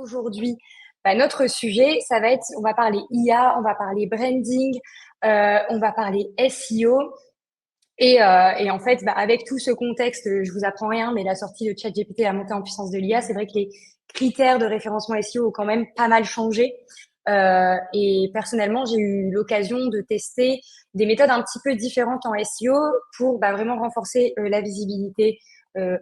Aujourd'hui, notre sujet, ça va être, on va parler IA, on va parler branding, on va parler SEO. Et en fait, avec tout ce contexte, je vous apprends rien, mais la sortie de ChatGPT, la montée en puissance de l'IA, c'est vrai que les critères de référencement SEO ont quand même pas mal changé. Et personnellement, j'ai eu l'occasion de tester des méthodes un petit peu différentes en SEO pour vraiment renforcer la visibilité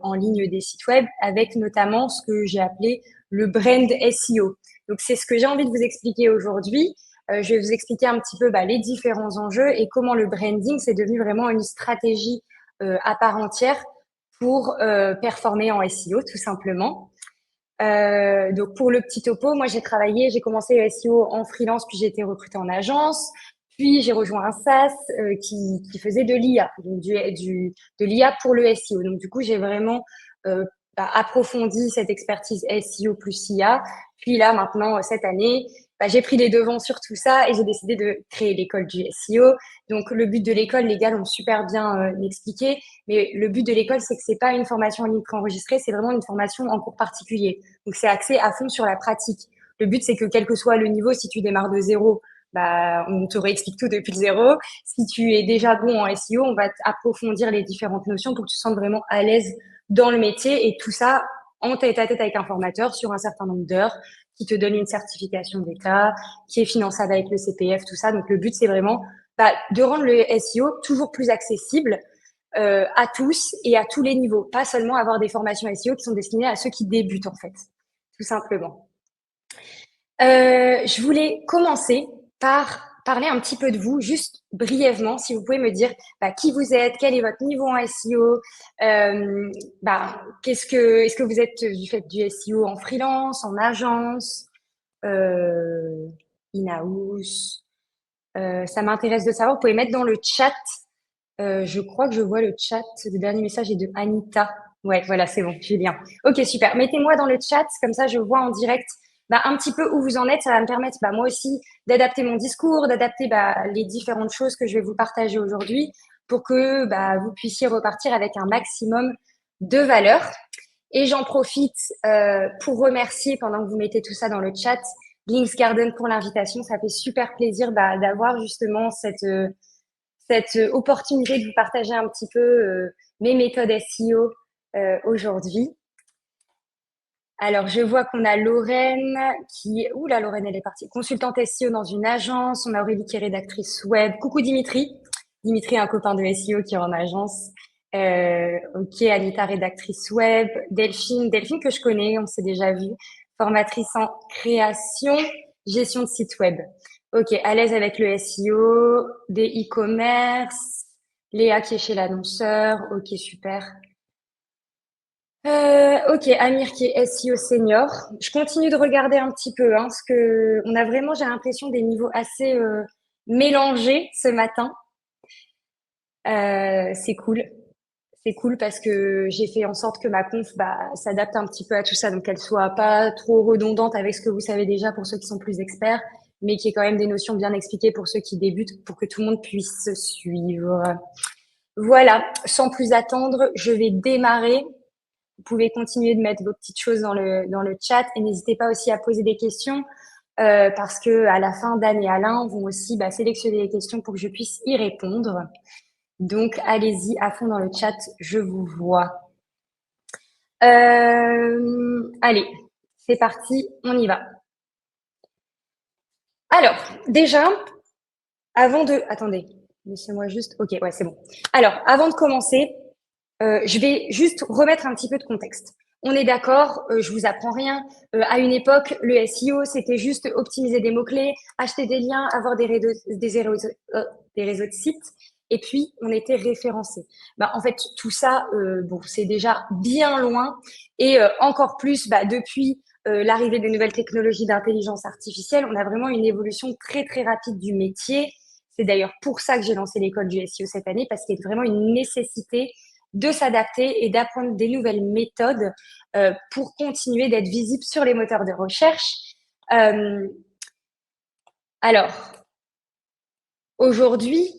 en ligne des sites web, avec notamment ce que j'ai appelé le brand SEO. Donc, c'est ce que j'ai envie de vous expliquer aujourd'hui. Je vais vous expliquer un petit peu les différents enjeux et comment le branding, c'est devenu vraiment une stratégie à part entière pour performer en SEO, tout simplement. Donc, pour le petit topo, moi, j'ai commencé le SEO en freelance, puis j'ai été recrutée en agence. Puis, j'ai rejoint un SaaS qui faisait de l'IA, donc de l'IA pour le SEO. Donc, du coup, j'ai vraiment approfondi cette expertise SEO plus IA. Puis là, maintenant, cette année, j'ai pris les devants sur tout ça et j'ai décidé de créer l'école du SEO. Donc, le but de l'école, les gars l'ont super bien expliqué. Mais le but de l'école, c'est que c'est pas une formation en ligne préenregistrée, c'est vraiment une formation en cours particulier. Donc, c'est axé à fond sur la pratique. Le but, c'est que quel que soit le niveau, si tu démarres de zéro, on te réexplique tout depuis le zéro. Si tu es déjà bon en SEO, on va approfondir les différentes notions pour que tu te sentes vraiment à l'aise dans le métier et tout ça en tête à tête avec un formateur sur un certain nombre d'heures qui te donne une certification d'État, qui est finançable avec le CPF, tout ça. Donc, le but, c'est vraiment de rendre le SEO toujours plus accessible à tous et à tous les niveaux. Pas seulement avoir des formations SEO qui sont destinées à ceux qui débutent, en fait, tout simplement. Je voulais commencer par parler un petit peu de vous, juste brièvement, si vous pouvez me dire qui vous êtes, quel est votre niveau en SEO, est-ce que vous faites du SEO en freelance, en agence, in-house. Ça m'intéresse de savoir. Vous pouvez mettre dans le chat. Je crois que je vois le chat. Le dernier message est de Anita. Ouais, voilà, c'est bon, Julien. Ok, super. Mettez-moi dans le chat, comme ça je vois en direct un petit peu où vous en êtes. Ça va me permettre moi aussi d'adapter mon discours, d'adapter les différentes choses que je vais vous partager aujourd'hui pour que vous puissiez repartir avec un maximum de valeur. Et j'en profite pour remercier, pendant que vous mettez tout ça dans le chat, Links Garden pour l'invitation. Ça fait super plaisir d'avoir justement cette opportunité de vous partager un petit peu mes méthodes SEO aujourd'hui. Alors, je vois qu'on a Lorraine qui... Ouh là, Lorraine, elle est partie. Consultante SEO dans une agence. On a Aurélie qui est rédactrice web. Coucou Dimitri. Dimitri, un copain de SEO qui est en agence. Ok, Anita, rédactrice web. Delphine que je connais, on s'est déjà vu. Formatrice en création, gestion de site web. Ok, à l'aise avec le SEO, des e-commerce. Léa qui est chez l'annonceur. Ok, super. Ok, Amir qui est SEO senior. Je continue de regarder un petit peu, parce que on a vraiment, j'ai l'impression, des niveaux assez mélangés ce matin. C'est cool. C'est cool parce que j'ai fait en sorte que ma conf s'adapte un petit peu à tout ça, donc qu'elle soit pas trop redondante avec ce que vous savez déjà pour ceux qui sont plus experts, mais qu'il y ait quand même des notions bien expliquées pour ceux qui débutent, pour que tout le monde puisse suivre. Voilà, sans plus attendre, je vais démarrer. Vous pouvez continuer de mettre vos petites choses dans le chat et n'hésitez pas aussi à poser des questions parce que à la fin, Dan et Alain vont aussi sélectionner les questions pour que je puisse y répondre. Donc, allez-y à fond dans le chat, je vous vois. Allez, c'est parti, on y va. Alors, déjà, avant de... Attendez, laissez-moi juste... Ok, ouais, c'est bon. Alors, avant de commencer, je vais juste remettre un petit peu de contexte. On est d'accord, je vous apprends rien. À une époque, le SEO, c'était juste optimiser des mots-clés, acheter des liens, avoir des réseaux de sites, et puis on était référencé. En fait, tout ça, c'est déjà bien loin, et encore plus depuis l'arrivée des nouvelles technologies d'intelligence artificielle, on a vraiment une évolution très très rapide du métier. C'est d'ailleurs pour ça que j'ai lancé l'école du SEO cette année, parce qu'il y a vraiment une nécessité de s'adapter et d'apprendre des nouvelles méthodes pour continuer d'être visible sur les moteurs de recherche. Alors, aujourd'hui,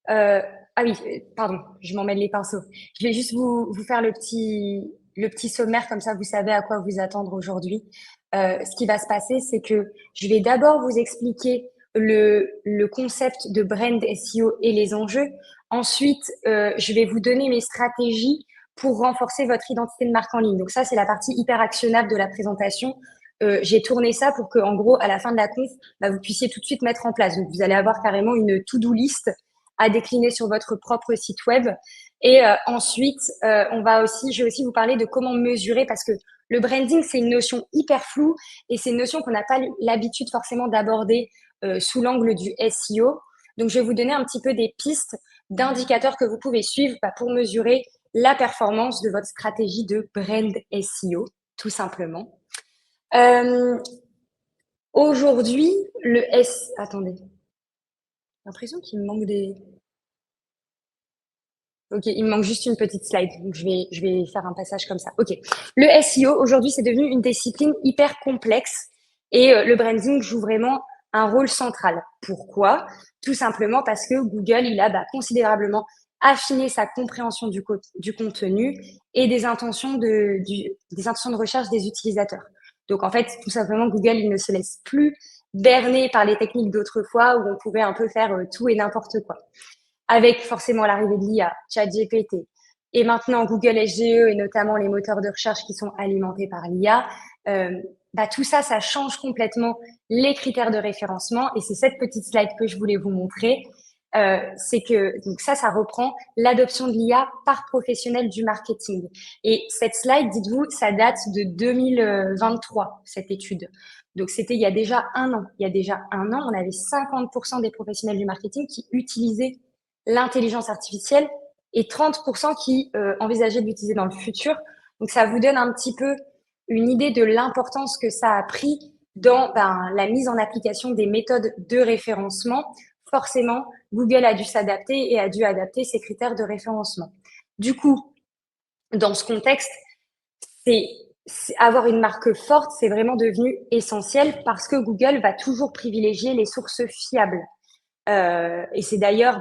ah oui, pardon, je m'emmêle les pinceaux. Je vais juste vous faire le petit le petit sommaire, comme ça vous savez à quoi vous attendre aujourd'hui. Ce qui va se passer, c'est que je vais d'abord vous expliquer le concept de brand SEO et les enjeux. Ensuite, je vais vous donner mes stratégies pour renforcer votre identité de marque en ligne. Donc ça, c'est la partie hyper actionnable de la présentation. J'ai tourné ça pour que, en gros, à la fin de la conf, bah, vous puissiez tout de suite mettre en place. Donc, vous allez avoir carrément une to-do list à décliner sur votre propre site web. Et ensuite, je vais aussi vous parler de comment mesurer parce que le branding, c'est une notion hyper floue et c'est une notion qu'on n'a pas l'habitude forcément d'aborder sous l'angle du SEO. Donc, je vais vous donner un petit peu des pistes d'indicateurs que vous pouvez suivre bah, pour mesurer la performance de votre stratégie de brand SEO, tout simplement. Euh, Aujourd'hui, le S... Attendez, j'ai l'impression qu'il me manque des... Ok, il me manque juste une petite slide, donc je vais faire un passage comme ça. Ok, le SEO, aujourd'hui, c'est devenu une discipline hyper complexe et le branding joue vraiment un rôle central. Pourquoi? Tout simplement parce que Google, il a bah, considérablement affiné sa compréhension du contenu et des intentions de recherche des utilisateurs. Donc, en fait, tout simplement, Google, il ne se laisse plus berner par les techniques d'autrefois où on pouvait un peu faire tout et n'importe quoi avec forcément l'arrivée de l'IA, ChatGPT, et maintenant Google SGE et notamment les moteurs de recherche qui sont alimentés par l'IA, bah, tout ça, ça change complètement les critères de référencement. Et c'est cette petite slide que je voulais vous montrer. C'est que donc ça reprend l'adoption de l'IA par professionnels du marketing. Et cette slide, dites-vous, ça date de 2023, cette étude. Donc c'était il y a déjà un an. Il y a déjà un an, on avait 50% des professionnels du marketing qui utilisaient l'intelligence artificielle et 30% qui envisageaient de l'utiliser dans le futur. Donc, ça vous donne un petit peu une idée de l'importance que ça a pris dans la mise en application des méthodes de référencement. Forcément, Google a dû s'adapter et a dû adapter ses critères de référencement. Du coup, dans ce contexte, c'est avoir une marque forte, c'est vraiment devenu essentiel parce que Google va toujours privilégier les sources fiables. Et c'est d'ailleurs,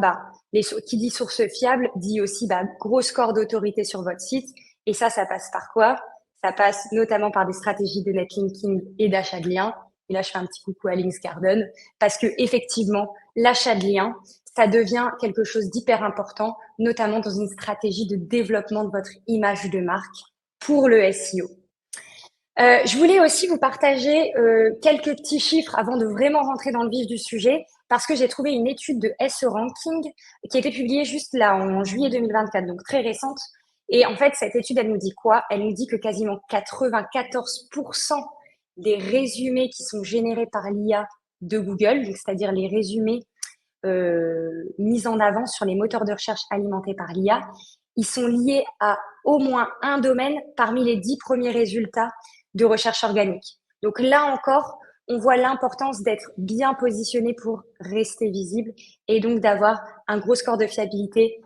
qui dit source fiable dit aussi gros score d'autorité sur votre site. Et ça passe par quoi? Ça passe notamment par des stratégies de netlinking et d'achat de liens. Et là, je fais un petit coucou à Links Garden parce que effectivement, l'achat de liens, ça devient quelque chose d'hyper important, notamment dans une stratégie de développement de votre image de marque pour le SEO. Je voulais aussi vous partager quelques petits chiffres avant de vraiment rentrer dans le vif du sujet, parce que j'ai trouvé une étude de SE Ranking qui a été publiée juste là en juillet 2024, donc très récente. Et en fait, cette étude, elle nous dit quoi? Elle nous dit que quasiment 94% des résumés qui sont générés par l'IA de Google, c'est-à-dire les résumés mis en avant sur les moteurs de recherche alimentés par l'IA, ils sont liés à au moins un domaine parmi les 10 premiers résultats de recherche organique. Donc là encore, on voit l'importance d'être bien positionné pour rester visible et donc d'avoir un gros score de fiabilité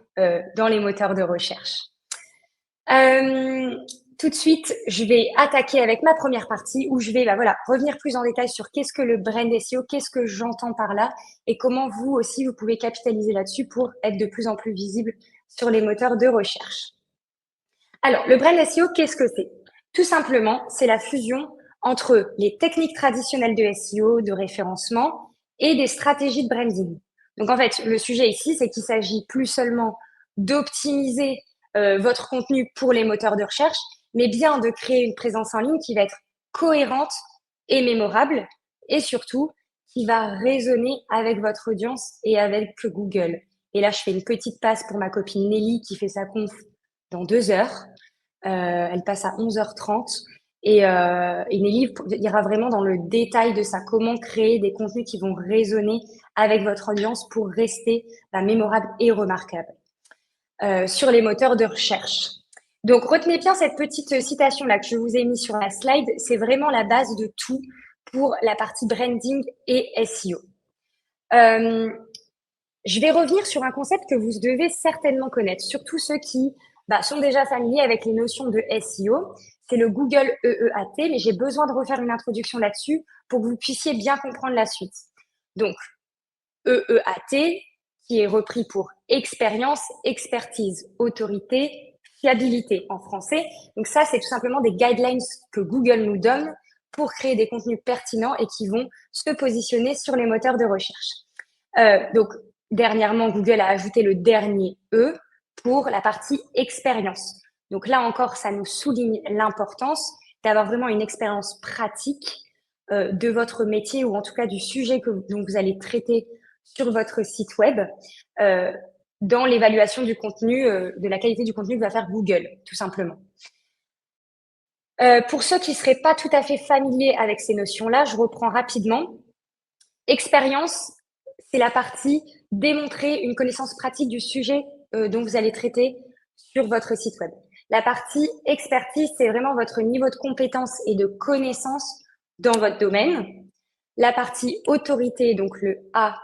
dans les moteurs de recherche. Tout de suite, je vais attaquer avec ma première partie où je vais revenir plus en détail sur qu'est-ce que le brand SEO, qu'est-ce que j'entends par là et comment vous aussi, vous pouvez capitaliser là-dessus pour être de plus en plus visible sur les moteurs de recherche. Alors, le brand SEO, qu'est-ce que c'est? Tout simplement, c'est la fusion entre les techniques traditionnelles de SEO, de référencement et des stratégies de branding. Donc, en fait, le sujet ici, c'est qu'il s'agit plus seulement d'optimiser votre contenu pour les moteurs de recherche, mais bien de créer une présence en ligne qui va être cohérente et mémorable et surtout qui va résonner avec votre audience et avec Google. Et là, je fais une petite passe pour ma copine Nelly qui fait sa conf dans 2 heures. Elle passe à 11h30 et Nelly ira vraiment dans le détail de ça, comment créer des contenus qui vont résonner avec votre audience pour rester mémorable et remarquable sur les moteurs de recherche. Donc, retenez bien cette petite citation-là que je vous ai mis sur la slide. C'est vraiment la base de tout pour la partie branding et SEO. Je vais revenir sur un concept que vous devez certainement connaître, surtout ceux qui sont déjà familiers avec les notions de SEO. C'est le Google EEAT, mais j'ai besoin de refaire une introduction là-dessus pour que vous puissiez bien comprendre la suite. Donc, EEAT, qui est repris pour expérience, expertise, autorité, fiabilité en français. Donc ça, c'est tout simplement des guidelines que Google nous donne pour créer des contenus pertinents et qui vont se positionner sur les moteurs de recherche. Donc, dernièrement, Google a ajouté le dernier E pour la partie expérience. Donc là encore, ça nous souligne l'importance d'avoir vraiment une expérience pratique de votre métier ou en tout cas du sujet dont vous allez traiter sur votre site web dans l'évaluation du contenu, de la qualité du contenu que va faire Google, tout simplement. Pour ceux qui ne seraient pas tout à fait familiers avec ces notions-là, je reprends rapidement. Expérience, c'est la partie démontrer une connaissance pratique du sujet dont vous allez traiter sur votre site web. La partie expertise, c'est vraiment votre niveau de compétence et de connaissance dans votre domaine. La partie autorité, donc le A,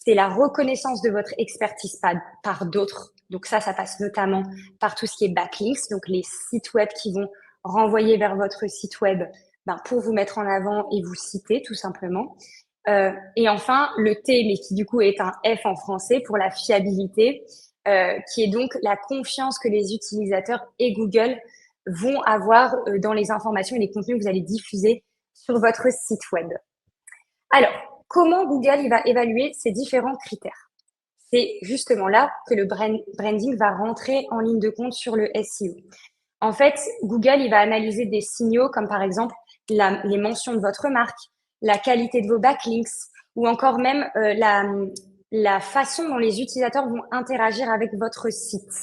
c'est la reconnaissance de votre expertise par d'autres. Donc ça passe notamment par tout ce qui est backlinks, donc les sites web qui vont renvoyer vers votre site web pour vous mettre en avant et vous citer tout simplement. Et enfin, le T, mais qui du coup est un F en français pour la fiabilité, qui est donc la confiance que les utilisateurs et Google vont avoir dans les informations et les contenus que vous allez diffuser sur votre site web. Alors, comment Google il va évaluer ces différents critères? C'est justement là que le branding va rentrer en ligne de compte sur le SEO. En fait, Google il va analyser des signaux comme par exemple les mentions de votre marque, la qualité de vos backlinks ou encore même la façon dont les utilisateurs vont interagir avec votre site.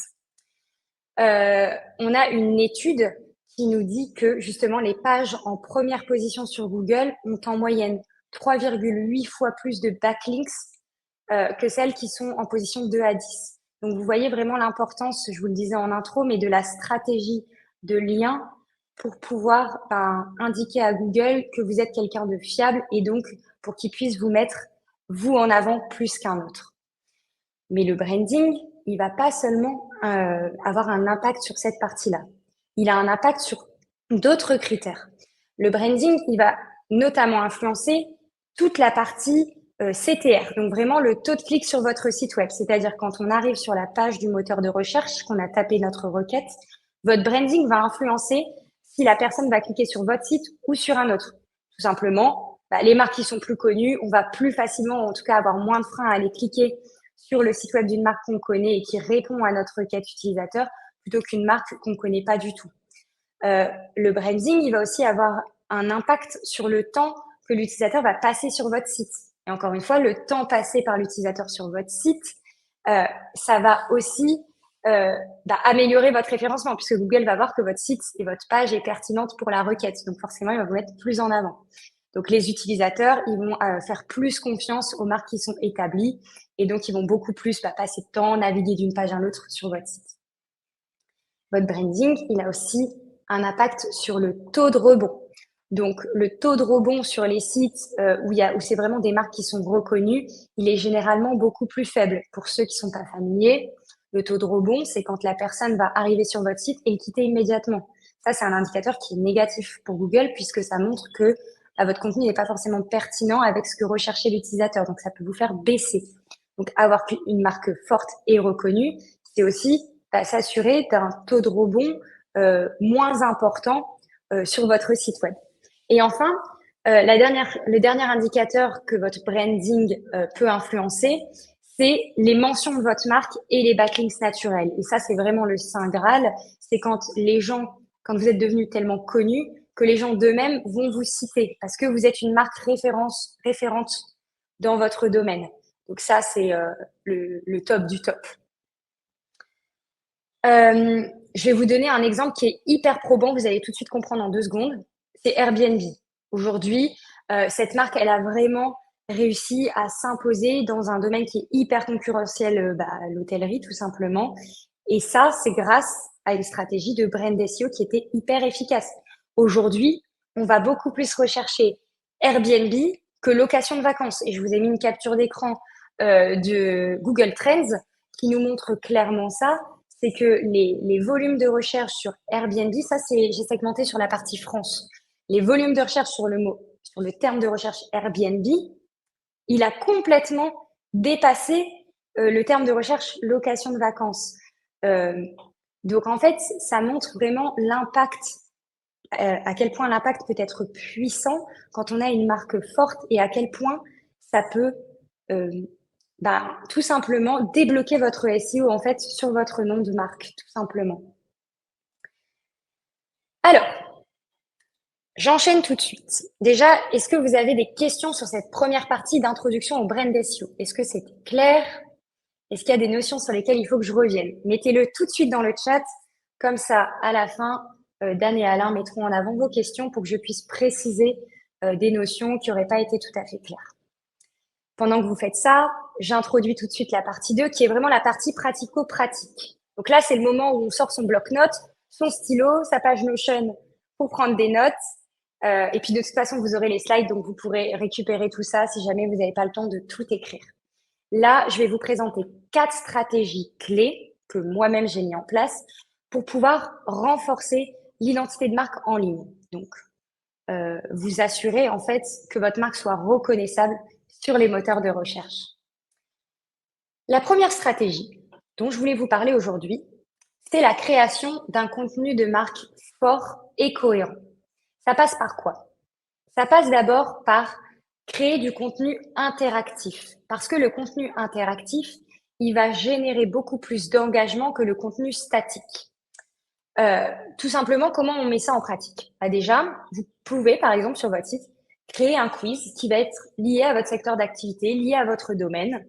On a une étude qui nous dit que justement les pages en première position sur Google ont en moyenne 3,8 fois plus de backlinks que celles qui sont en position 2 à 10. Donc vous voyez vraiment l'importance, je vous le disais en intro, mais de la stratégie de lien pour pouvoir indiquer à Google que vous êtes quelqu'un de fiable et donc pour qu'il puisse vous mettre vous en avant plus qu'un autre. Mais le branding, il va pas seulement avoir un impact sur cette partie-là. Il a un impact sur d'autres critères. Le branding, il va notamment influencer toute la partie CTR, donc vraiment le taux de clic sur votre site web. C'est-à-dire quand on arrive sur la page du moteur de recherche, qu'on a tapé notre requête, votre branding va influencer si la personne va cliquer sur votre site ou sur un autre. Tout simplement, les marques qui sont plus connues, on va plus facilement, en tout cas avoir moins de freins à aller cliquer sur le site web d'une marque qu'on connaît et qui répond à notre requête utilisateur plutôt qu'une marque qu'on ne connaît pas du tout. Le branding, il va aussi avoir un impact sur le temps que l'utilisateur va passer sur votre site. Et encore une fois, le temps passé par l'utilisateur sur votre site, ça va aussi améliorer votre référencement puisque Google va voir que votre site et votre page est pertinente pour la requête. Donc forcément, il va vous mettre plus en avant. Donc les utilisateurs, ils vont faire plus confiance aux marques qui sont établies et donc ils vont beaucoup plus passer de temps, naviguer d'une page à l'autre sur votre site. Votre branding, il a aussi un impact sur le taux de rebond. Donc le taux de rebond sur les sites où c'est vraiment des marques qui sont reconnues, il est généralement beaucoup plus faible. Pour ceux qui sont pas familiers, le taux de rebond, c'est quand la personne va arriver sur votre site et le quitter immédiatement. Ça, c'est un indicateur qui est négatif pour Google puisque ça montre que votre contenu n'est pas forcément pertinent avec ce que recherchait l'utilisateur. Donc, ça peut vous faire baisser. Donc, avoir une marque forte et reconnue, c'est aussi s'assurer d'un taux de rebond moins important sur votre site web. Et enfin, le dernier indicateur que votre branding peut influencer, c'est les mentions de votre marque et les backlinks naturels. Et ça, c'est vraiment le saint Graal. C'est quand vous êtes devenu tellement connu, que les gens d'eux-mêmes vont vous citer parce que vous êtes une marque référente dans votre domaine. Donc ça, c'est le top du top. Je vais vous donner un exemple qui est hyper probant, vous allez tout de suite comprendre en 2 secondes. C'est Airbnb. Aujourd'hui, cette marque, elle a vraiment réussi à s'imposer dans un domaine qui est hyper concurrentiel, l'hôtellerie tout simplement. Et ça, c'est grâce à une stratégie de brand SEO qui était hyper efficace. Aujourd'hui, on va beaucoup plus rechercher Airbnb que location de vacances. Et je vous ai mis une capture d'écran de Google Trends qui nous montre clairement ça. C'est que les volumes de recherche sur Airbnb, j'ai segmenté sur la partie France. Les volumes de recherche sur le terme de recherche Airbnb, il a complètement dépassé le terme de recherche location de vacances. Donc, en fait, ça montre vraiment l'impact, à quel point l'impact peut être puissant quand on a une marque forte et à quel point ça peut euh, tout simplement débloquer votre SEO en fait sur votre nom de marque, tout simplement. Alors, j'enchaîne tout de suite. Déjà, est-ce que vous avez des questions sur cette première partie d'introduction au brand SEO? Est-ce que c'est clair? Est-ce qu'il y a des notions sur lesquelles il faut que je revienne? Mettez-le tout de suite dans le chat. Comme ça, à la fin, Dan et Alain mettront en avant vos questions pour que je puisse préciser des notions qui n'auraient pas été tout à fait claires. Pendant que vous faites ça, j'introduis tout de suite la partie 2, qui est vraiment la partie pratico-pratique. Donc là, c'est le moment où on sort son bloc-notes, son stylo, sa page Notion pour prendre des notes. Et puis de toute façon, vous aurez les slides, donc vous pourrez récupérer tout ça si jamais vous n'avez pas le temps de tout écrire. Là, je vais vous présenter 4 stratégies clés que moi-même j'ai mis en place pour pouvoir renforcer l'identité de marque en ligne. Donc, vous assurer en fait que votre marque soit reconnaissable sur les moteurs de recherche. La première stratégie dont je voulais vous parler aujourd'hui, c'est la création d'un contenu de marque fort et cohérent. Ça passe par quoi? Ça passe d'abord par créer du contenu interactif, parce que le contenu interactif, il va générer beaucoup plus d'engagement que le contenu statique. Tout simplement, comment on met ça en pratique? Déjà, vous pouvez, par exemple, sur votre site, créer un quiz qui va être lié à votre secteur d'activité, lié à votre domaine.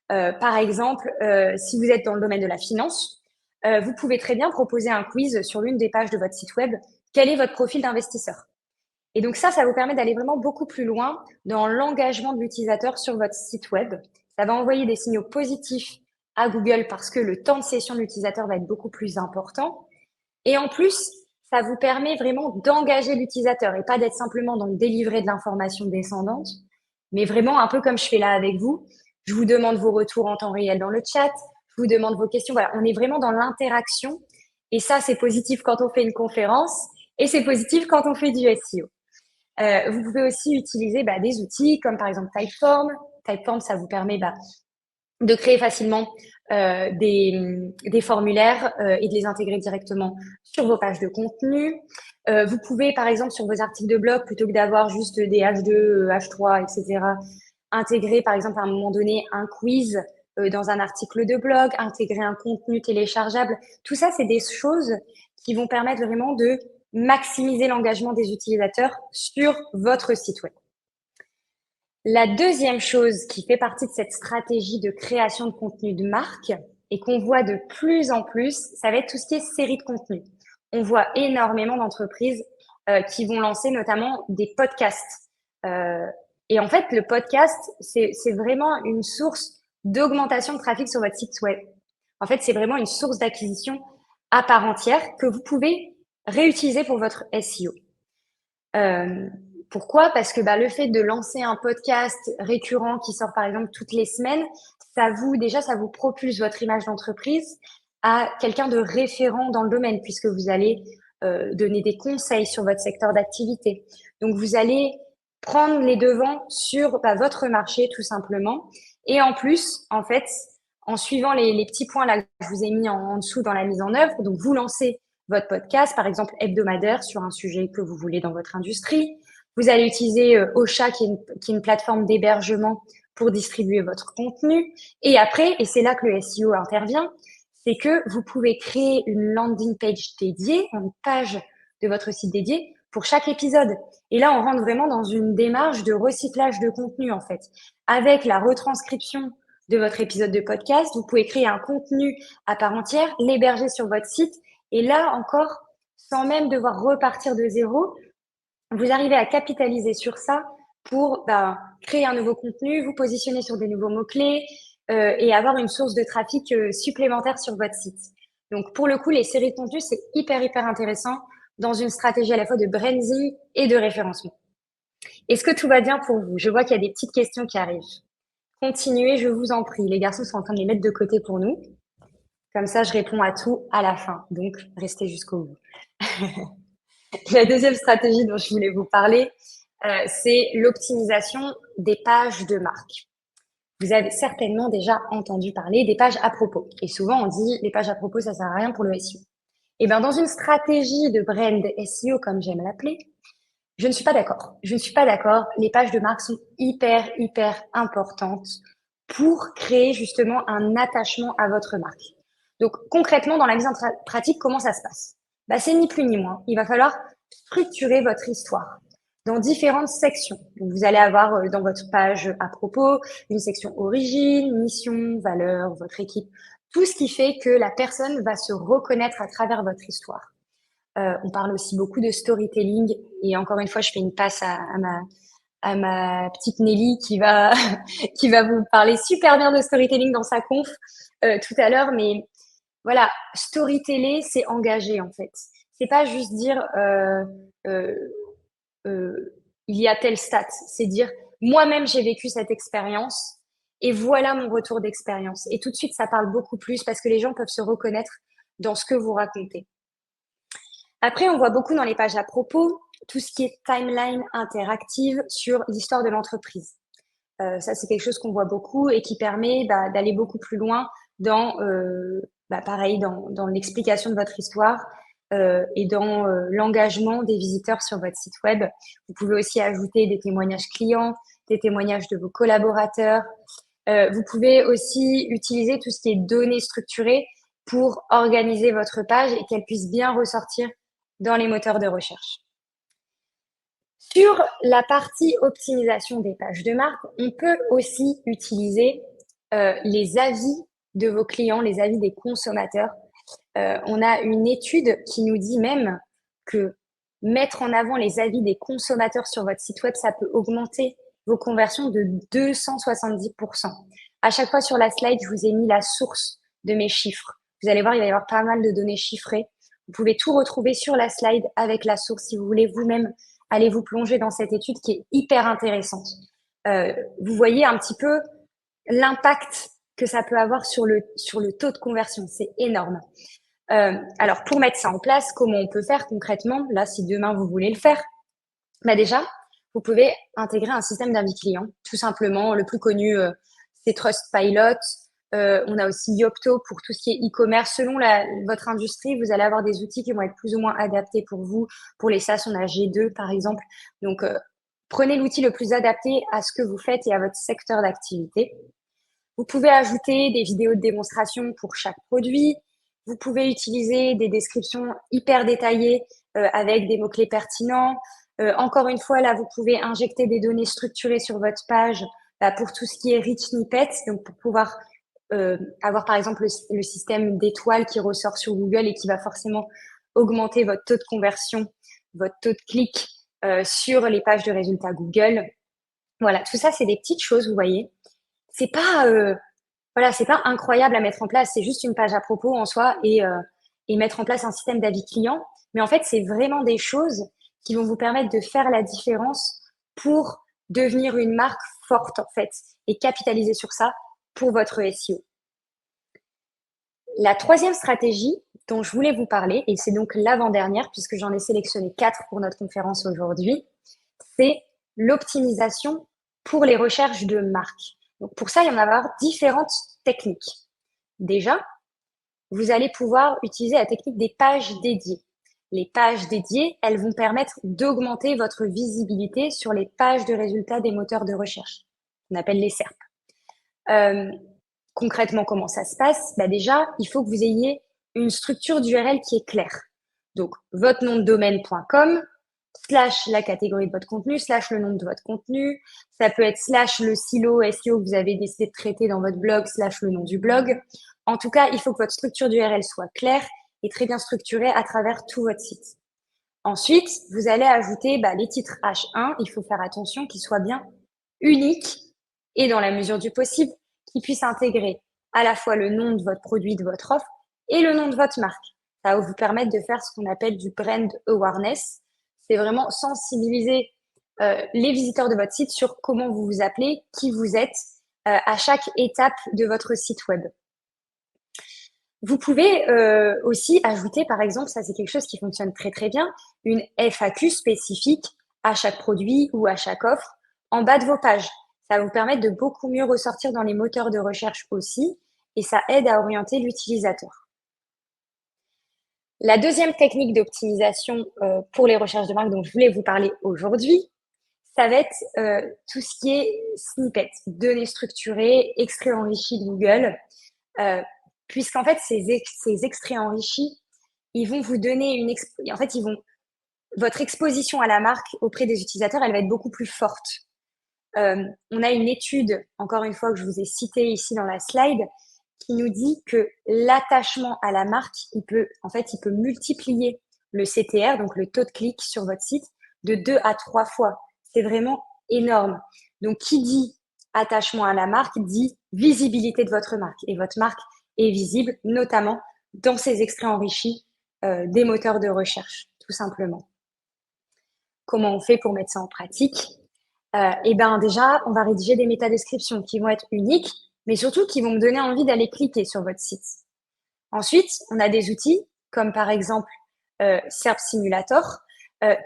Par exemple, si vous êtes dans le domaine de la finance, vous pouvez très bien proposer un quiz sur l'une des pages de votre site web. Quel est votre profil d'investisseur? Et donc ça vous permet d'aller vraiment beaucoup plus loin dans l'engagement de l'utilisateur sur votre site web. Ça va envoyer des signaux positifs à Google parce que le temps de session de l'utilisateur va être beaucoup plus important. Et en plus, ça vous permet vraiment d'engager l'utilisateur et pas d'être simplement dans le délivrer de l'information descendante, mais vraiment un peu comme je fais là avec vous. Je vous demande vos retours en temps réel dans le chat, je vous demande vos questions. Voilà, on est vraiment dans l'interaction. Et ça, c'est positif quand on fait une conférence et c'est positif quand on fait du SEO. Vous pouvez aussi utiliser des outils comme par exemple Typeform. Typeform, ça vous permet de créer facilement des formulaires et de les intégrer directement sur vos pages de contenu. Vous pouvez, par exemple, sur vos articles de blog, plutôt que d'avoir juste des H2, H3, etc., intégrer, par exemple, à un moment donné, un quiz dans un article de blog, intégrer un contenu téléchargeable. Tout ça, c'est des choses qui vont permettre vraiment de maximiser l'engagement des utilisateurs sur votre site web. La deuxième chose qui fait partie de cette stratégie de création de contenu de marque et qu'on voit de plus en plus, ça va être tout ce qui est série de contenu. On voit énormément d'entreprises qui vont lancer notamment des podcasts. Et en fait, le podcast, c'est vraiment une source d'augmentation de trafic sur votre site web. En fait, c'est vraiment une source d'acquisition à part entière que vous pouvez réutiliser pour votre SEO. Pourquoi? Parce que le fait de lancer un podcast récurrent qui sort par exemple toutes les semaines, ça vous propulse votre image d'entreprise à quelqu'un de référent dans le domaine puisque vous allez donner des conseils sur votre secteur d'activité. Donc vous allez prendre les devants sur votre marché tout simplement. Et en plus, en fait, en suivant les petits points là que je vous ai mis en dessous dans la mise en œuvre, donc vous lancez votre podcast, par exemple hebdomadaire sur un sujet que vous voulez dans votre industrie. Vous allez utiliser Ocha, qui est une plateforme d'hébergement pour distribuer votre contenu. Et après, et c'est là que le SEO intervient, c'est que vous pouvez créer une landing page dédiée, une page de votre site dédié pour chaque épisode. Et là, on rentre vraiment dans une démarche de recyclage de contenu, en fait. Avec la retranscription de votre épisode de podcast, vous pouvez créer un contenu à part entière, l'héberger sur votre site. Et là encore, sans même devoir repartir de zéro, vous arrivez à capitaliser sur ça pour créer un nouveau contenu, vous positionner sur des nouveaux mots-clés et avoir une source de trafic supplémentaire sur votre site. Donc, pour le coup, les séries de contenu, c'est hyper intéressant dans une stratégie à la fois de branding et de référencement. Est-ce que tout va bien pour vous? Je vois qu'il y a des petites questions qui arrivent. Continuez, je vous en prie. Les garçons sont en train de les mettre de côté pour nous. Comme ça, je réponds à tout à la fin. Donc, restez jusqu'au bout. La deuxième stratégie dont je voulais vous parler, c'est l'optimisation des pages de marque. Vous avez certainement déjà entendu parler des pages à propos. Et souvent, on dit les pages à propos, ça sert à rien pour le SEO. Et ben, dans une stratégie de brand SEO, comme j'aime l'appeler, je ne suis pas d'accord. Je ne suis pas d'accord. Les pages de marque sont hyper, hyper importantes pour créer justement un attachement à votre marque. Donc concrètement, dans la mise en pratique, comment ça se passe? Bah, c'est ni plus ni moins. Il va falloir structurer votre histoire dans différentes sections. Donc, vous allez avoir dans votre page à propos une section origine, mission, valeur, votre équipe, tout ce qui fait que la personne va se reconnaître à travers votre histoire. On parle aussi beaucoup de storytelling et encore une fois, je fais une passe à ma petite Nelly qui va qui va vous parler super bien de storytelling dans sa conf tout à l'heure. Mais voilà, storyteller, c'est engagé en fait. C'est pas juste dire euh, il y a tel stat, c'est dire moi-même j'ai vécu cette expérience et voilà mon retour d'expérience. Et tout de suite, ça parle beaucoup plus parce que les gens peuvent se reconnaître dans ce que vous racontez. Après, on voit beaucoup dans les pages à propos tout ce qui est timeline interactive sur l'histoire de l'entreprise. Ça, c'est quelque chose qu'on voit beaucoup et qui permet d'aller beaucoup plus loin dans, pareil, dans l'explication de votre histoire et dans l'engagement des visiteurs sur votre site web. Vous pouvez aussi ajouter des témoignages clients, des témoignages de vos collaborateurs. Vous pouvez aussi utiliser tout ce qui est données structurées pour organiser votre page et qu'elle puisse bien ressortir dans les moteurs de recherche. Sur la partie optimisation des pages de marque, on peut aussi utiliser les avis de vos clients, les avis des consommateurs. On a une étude qui nous dit même que mettre en avant les avis des consommateurs sur votre site web, ça peut augmenter vos conversions de 270%. À chaque fois sur la slide, je vous ai mis la source de mes chiffres. Vous allez voir, il va y avoir pas mal de données chiffrées. Vous pouvez tout retrouver sur la slide avec la source si vous voulez vous-même aller vous plonger dans cette étude qui est hyper intéressante. Vous voyez un petit peu l'impact que ça peut avoir sur le taux de conversion. C'est énorme. Alors, pour mettre ça en place, comment on peut faire concrètement? Là, si demain vous voulez le faire, déjà, vous pouvez intégrer un système d'avis client. Tout simplement, le plus connu, c'est Trustpilot. On a aussi Yocto pour tout ce qui est e-commerce. Selon votre industrie, vous allez avoir des outils qui vont être plus ou moins adaptés pour vous. Pour les SaaS, on a G2, par exemple. Donc, prenez l'outil le plus adapté à ce que vous faites et à votre secteur d'activité. Vous pouvez ajouter des vidéos de démonstration pour chaque produit. Vous pouvez utiliser des descriptions hyper détaillées avec des mots-clés pertinents. Encore une fois, là, vous pouvez injecter des données structurées sur votre page pour tout ce qui est rich snippets, donc pour pouvoir avoir par exemple le système d'étoiles qui ressort sur Google et qui va forcément augmenter votre taux de conversion, votre taux de clic sur les pages de résultats Google. Voilà, tout ça, c'est des petites choses, vous voyez. C'est pas voilà, c'est pas incroyable à mettre en place, c'est juste une page à propos en soi et mettre en place un système d'avis client. Mais en fait, c'est vraiment des choses qui vont vous permettre de faire la différence pour devenir une marque forte en fait et capitaliser sur ça pour votre SEO. La troisième stratégie dont je voulais vous parler, et c'est donc l'avant-dernière puisque j'en ai sélectionné 4 pour notre conférence aujourd'hui, c'est l'optimisation pour les recherches de marques. Donc pour ça, il y en a avoir différentes techniques. Déjà, vous allez pouvoir utiliser la technique des pages dédiées. Les pages dédiées, elles vont permettre d'augmenter votre visibilité sur les pages de résultats des moteurs de recherche. On appelle les SERP. Concrètement, comment ça se passe? Déjà, il faut que vous ayez une structure d'URL qui est claire. Donc, votre nom de domaine.com, slash la catégorie de votre contenu, slash le nom de votre contenu. Ça peut être slash le silo SEO que vous avez décidé de traiter dans votre blog, slash le nom du blog. En tout cas, il faut que votre structure d'URL soit claire et très bien structurée à travers tout votre site. Ensuite, vous allez ajouter les titres H1. Il faut faire attention qu'ils soient bien uniques et dans la mesure du possible, qu'ils puissent intégrer à la fois le nom de votre produit, de votre offre et le nom de votre marque. Ça va vous permettre de faire ce qu'on appelle du brand awareness. C'est vraiment sensibiliser les visiteurs de votre site sur comment vous vous appelez, qui vous êtes à chaque étape de votre site web. Vous pouvez aussi ajouter, par exemple, ça c'est quelque chose qui fonctionne très très bien, une FAQ spécifique à chaque produit ou à chaque offre en bas de vos pages. Ça va vous permettre de beaucoup mieux ressortir dans les moteurs de recherche aussi et ça aide à orienter l'utilisateur. La deuxième technique d'optimisation pour les recherches de marque dont je voulais vous parler aujourd'hui, ça va être tout ce qui est snippets, données structurées, extraits enrichis de Google, euh, puisqu'en fait, ces extraits enrichis, ils vont vous donner en fait, votre exposition à la marque auprès des utilisateurs, elle va être beaucoup plus forte. On a une étude, encore une fois, que je vous ai citée ici dans la slide, qui nous dit que l'attachement à la marque, il peut multiplier le CTR, donc le taux de clic sur votre site, de 2 à 3 fois. C'est vraiment énorme. Donc, qui dit attachement à la marque dit visibilité de votre marque. Et votre marque est visible, notamment dans ces extraits enrichis des moteurs de recherche, tout simplement. Comment on fait pour mettre ça en pratique? Et ben déjà, on va rédiger des métadescriptions qui vont être uniques, mais surtout qui vont me donner envie d'aller cliquer sur votre site. Ensuite, on a des outils comme par exemple SERP Simulator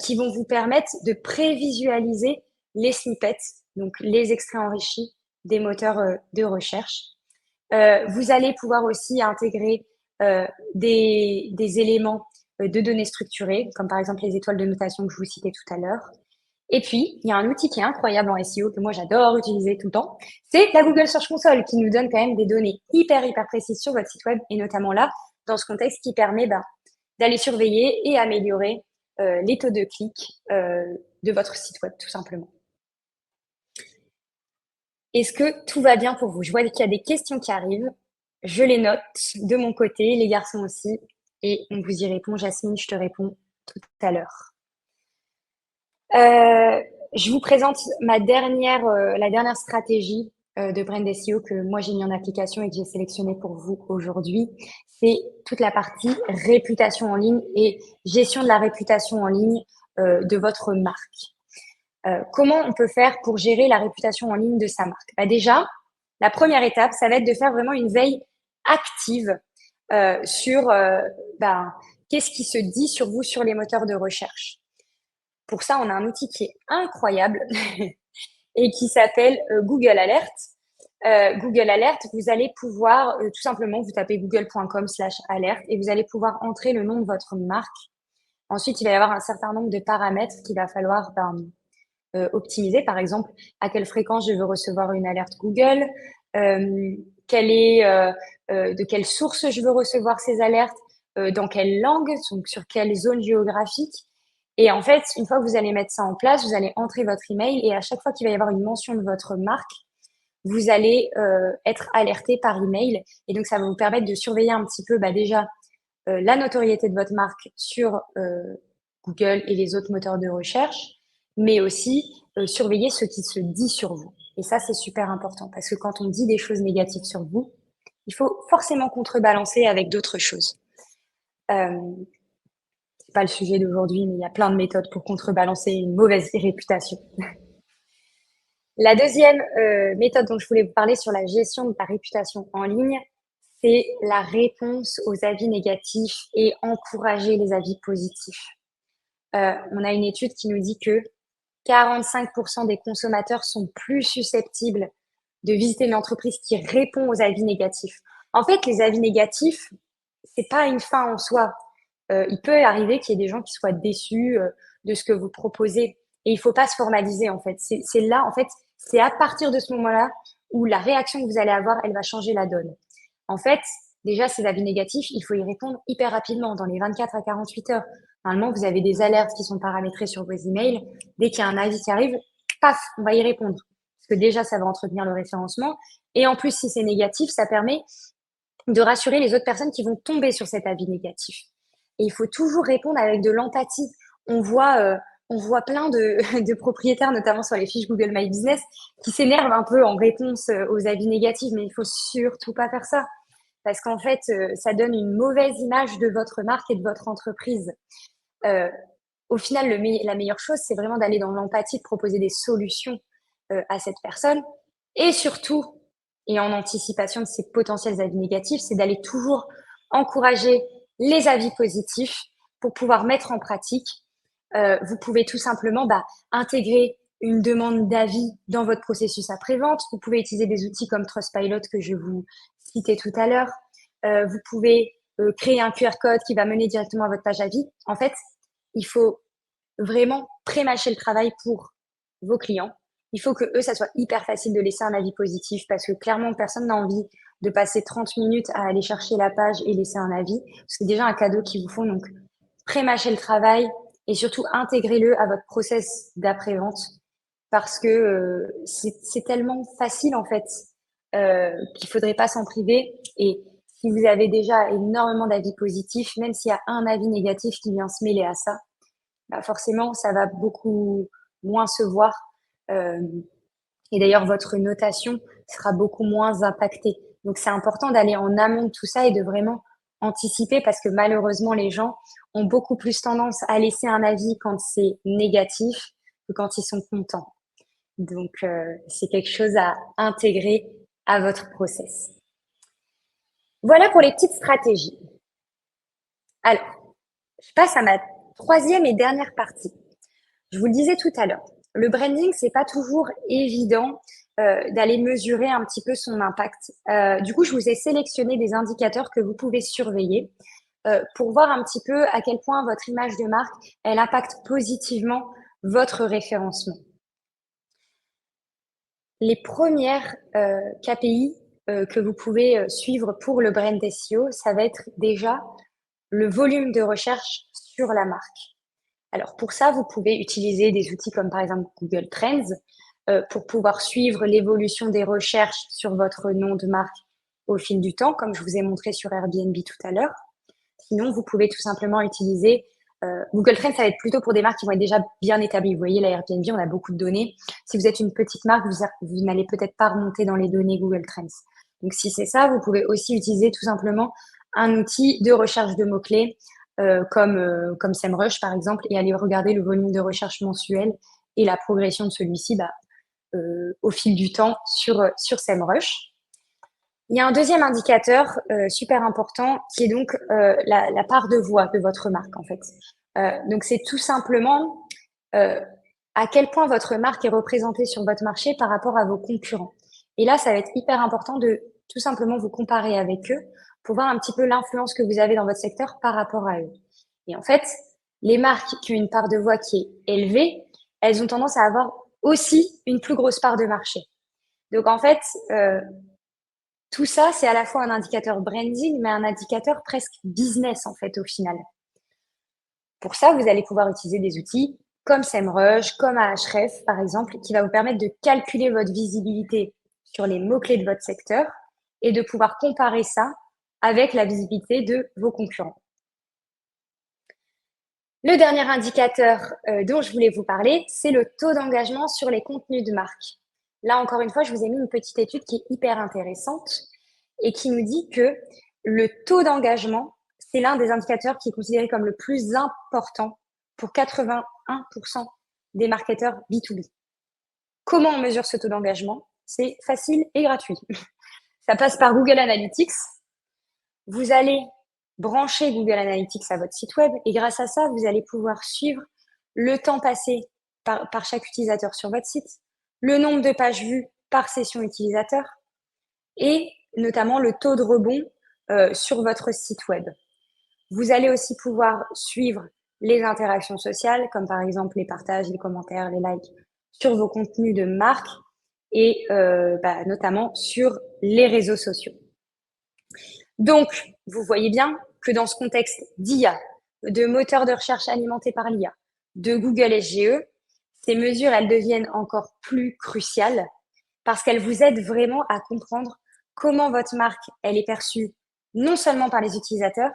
qui vont vous permettre de prévisualiser les snippets, donc les extraits enrichis des moteurs de recherche. Vous allez pouvoir aussi intégrer des éléments de données structurées, comme par exemple les étoiles de notation que je vous citais tout à l'heure. Et puis, il y a un outil qui est incroyable en SEO que moi j'adore utiliser tout le temps, c'est la Google Search Console qui nous donne quand même des données hyper précises sur votre site web et notamment là, dans ce contexte qui permet d'aller surveiller et améliorer les taux de clic de votre site web tout simplement. Est-ce que tout va bien pour vous? Je vois qu'il y a des questions qui arrivent. Je les note de mon côté, les garçons aussi, et on vous y répond. Jasmine, je te réponds tout à l'heure. Je vous présente la dernière stratégie de brand SEO que moi j'ai mis en application et que j'ai sélectionnée pour vous aujourd'hui. C'est toute la partie réputation en ligne et gestion de la réputation en ligne de votre marque. Comment on peut faire pour gérer la réputation en ligne de sa marque? Déjà, la première étape, ça va être de faire vraiment une veille active sur qu'est-ce qui se dit sur vous sur les moteurs de recherche. Pour ça, on a un outil qui est incroyable et qui s'appelle Google Alert. Google Alert, vous allez pouvoir tout simplement, vous tapez google.com/alert et vous allez pouvoir entrer le nom de votre marque. Ensuite, il va y avoir un certain nombre de paramètres qu'il va falloir optimiser. Par exemple, à quelle fréquence je veux recevoir une alerte Google, de quelle source je veux recevoir ces alertes, dans quelle langue, donc sur quelle zone géographique. Et en fait, une fois que vous allez mettre ça en place, vous allez entrer votre email et à chaque fois qu'il va y avoir une mention de votre marque, vous allez être alerté par email. Et donc, ça va vous permettre de surveiller un petit peu déjà la notoriété de votre marque sur Google et les autres moteurs de recherche, mais aussi surveiller ce qui se dit sur vous. Et ça, c'est super important parce que quand on dit des choses négatives sur vous, il faut forcément contrebalancer avec d'autres choses. C'est pas le sujet d'aujourd'hui, mais il y a plein de méthodes pour contrebalancer une mauvaise réputation. La deuxième méthode dont je voulais vous parler sur la gestion de ta réputation en ligne, c'est la réponse aux avis négatifs et encourager les avis positifs. On a une étude qui nous dit que 45% des consommateurs sont plus susceptibles de visiter une entreprise qui répond aux avis négatifs. En fait, les avis négatifs, c'est pas une fin en soi. Il peut arriver qu'il y ait des gens qui soient déçus de ce que vous proposez et il faut pas se formaliser en fait. C'est là en fait, c'est à partir de ce moment-là où la réaction que vous allez avoir, elle va changer la donne. En fait, déjà ces avis négatifs, il faut y répondre hyper rapidement, dans les 24 à 48 heures. Normalement, vous avez des alertes qui sont paramétrées sur vos emails. Dès qu'il y a un avis qui arrive, paf, on va y répondre. Parce que déjà, ça va entretenir le référencement. Et en plus, si c'est négatif, ça permet de rassurer les autres personnes qui vont tomber sur cet avis négatif. Et il faut toujours répondre avec de l'empathie. On voit plein de propriétaires, notamment sur les fiches Google My Business, qui s'énervent un peu en réponse aux avis négatifs, mais il faut surtout pas faire ça. Parce qu'en fait, ça donne une mauvaise image de votre marque et de votre entreprise. Au final, la meilleure chose, c'est vraiment d'aller dans l'empathie, de proposer des solutions à cette personne. Et surtout, et en anticipation de ces potentiels avis négatifs, c'est d'aller toujours encourager les avis positifs pour pouvoir mettre en pratique. Vous pouvez tout simplement intégrer une demande d'avis dans votre processus après-vente. Vous pouvez utiliser des outils comme Trustpilot que je vous citais tout à l'heure. Vous pouvez créer un QR code qui va mener directement à votre page avis. En fait, il faut vraiment pré-mâcher le travail pour vos clients. Il faut que eux, ça soit hyper facile de laisser un avis positif parce que clairement, personne n'a envie de passer 30 minutes à aller chercher la page et laisser un avis. C'est déjà un cadeau qu'ils vous font. Donc, pré-mâcher le travail et surtout intégrez-le à votre process d'après-vente parce que c'est tellement facile en fait qu'il faudrait pas s'en priver. Et si vous avez déjà énormément d'avis positifs, même s'il y a un avis négatif qui vient se mêler à ça, bah forcément, ça va beaucoup moins se voir. Euh, et d'ailleurs, votre notation sera beaucoup moins impactée. Donc, c'est important d'aller en amont de tout ça et de vraiment anticiper parce que malheureusement, les gens ont beaucoup plus tendance à laisser un avis quand c'est négatif que quand ils sont contents. Donc, c'est quelque chose à intégrer à votre process. Voilà pour les petites stratégies. Alors, je passe à ma troisième et dernière partie. Je vous le disais tout à l'heure, le branding, c'est pas toujours évident d'aller mesurer un petit peu son impact. Du coup, je vous ai sélectionné des indicateurs que vous pouvez surveiller pour voir un petit peu à quel point votre image de marque, elle impacte positivement votre référencement. Les premières KPI que vous pouvez suivre pour le brand SEO, ça va être déjà le volume de recherche sur la marque. Alors pour ça, vous pouvez utiliser des outils comme par exemple Google Trends pour pouvoir suivre l'évolution des recherches sur votre nom de marque au fil du temps, comme je vous ai montré sur Airbnb tout à l'heure. Sinon, vous pouvez tout simplement utiliser Google Trends, ça va être plutôt pour des marques qui vont être déjà bien établies. Vous voyez, la Airbnb, on a beaucoup de données. Si vous êtes une petite marque, vous n'allez peut-être pas remonter dans les données Google Trends. Donc, si c'est ça, vous pouvez aussi utiliser tout simplement un outil de recherche de mots-clés comme SEMrush, par exemple, et aller regarder le volume de recherche mensuel et la progression de celui-ci au fil du temps sur SEMrush. Il y a un deuxième indicateur super important qui est donc la part de voix de votre marque en fait. Donc c'est tout simplement à quel point votre marque est représentée sur votre marché par rapport à vos concurrents. Et là, ça va être hyper important de tout simplement vous comparer avec eux pour voir un petit peu l'influence que vous avez dans votre secteur par rapport à eux. Et en fait, les marques qui ont une part de voix qui est élevée, elles ont tendance à avoir aussi une plus grosse part de marché. Donc en fait, tout ça, c'est à la fois un indicateur branding, mais un indicateur presque business, en fait, au final. Pour ça, vous allez pouvoir utiliser des outils comme SEMrush, comme Ahref, par exemple, qui va vous permettre de calculer votre visibilité sur les mots-clés de votre secteur et de pouvoir comparer ça avec la visibilité de vos concurrents. Le dernier indicateur dont je voulais vous parler, c'est le taux d'engagement sur les contenus de marque. Là, encore une fois, je vous ai mis une petite étude qui est hyper intéressante et qui nous dit que le taux d'engagement, c'est l'un des indicateurs qui est considéré comme le plus important pour 81% des marketeurs B2B. Comment on mesure ce taux d'engagement? C'est facile et gratuit. Ça passe par Google Analytics. Vous allez brancher Google Analytics à votre site web et grâce à ça, vous allez pouvoir suivre le temps passé par chaque utilisateur sur votre site, le nombre de pages vues par session utilisateur et notamment le taux de rebond sur votre site web. Vous allez aussi pouvoir suivre les interactions sociales, comme par exemple les partages, les commentaires, les likes sur vos contenus de marque et notamment sur les réseaux sociaux. Donc, vous voyez bien que dans ce contexte d'IA, de moteur de recherche alimenté par l'IA, de Google SGE, ces mesures, elles deviennent encore plus cruciales parce qu'elles vous aident vraiment à comprendre comment votre marque, elle est perçue non seulement par les utilisateurs,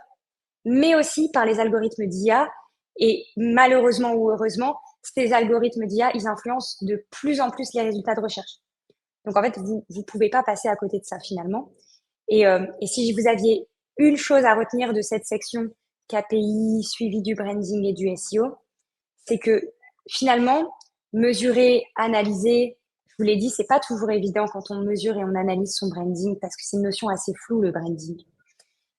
mais aussi par les algorithmes d'IA. Et malheureusement ou heureusement, ces algorithmes d'IA, ils influencent de plus en plus les résultats de recherche. Donc, en fait, vous ne pouvez pas passer à côté de ça finalement. Et si vous aviez une chose à retenir de cette section KPI, suivi du branding et du SEO, c'est que finalement, mesurer, analyser, je vous l'ai dit, c'est pas toujours évident quand on mesure et on analyse son branding parce que c'est une notion assez floue, le branding.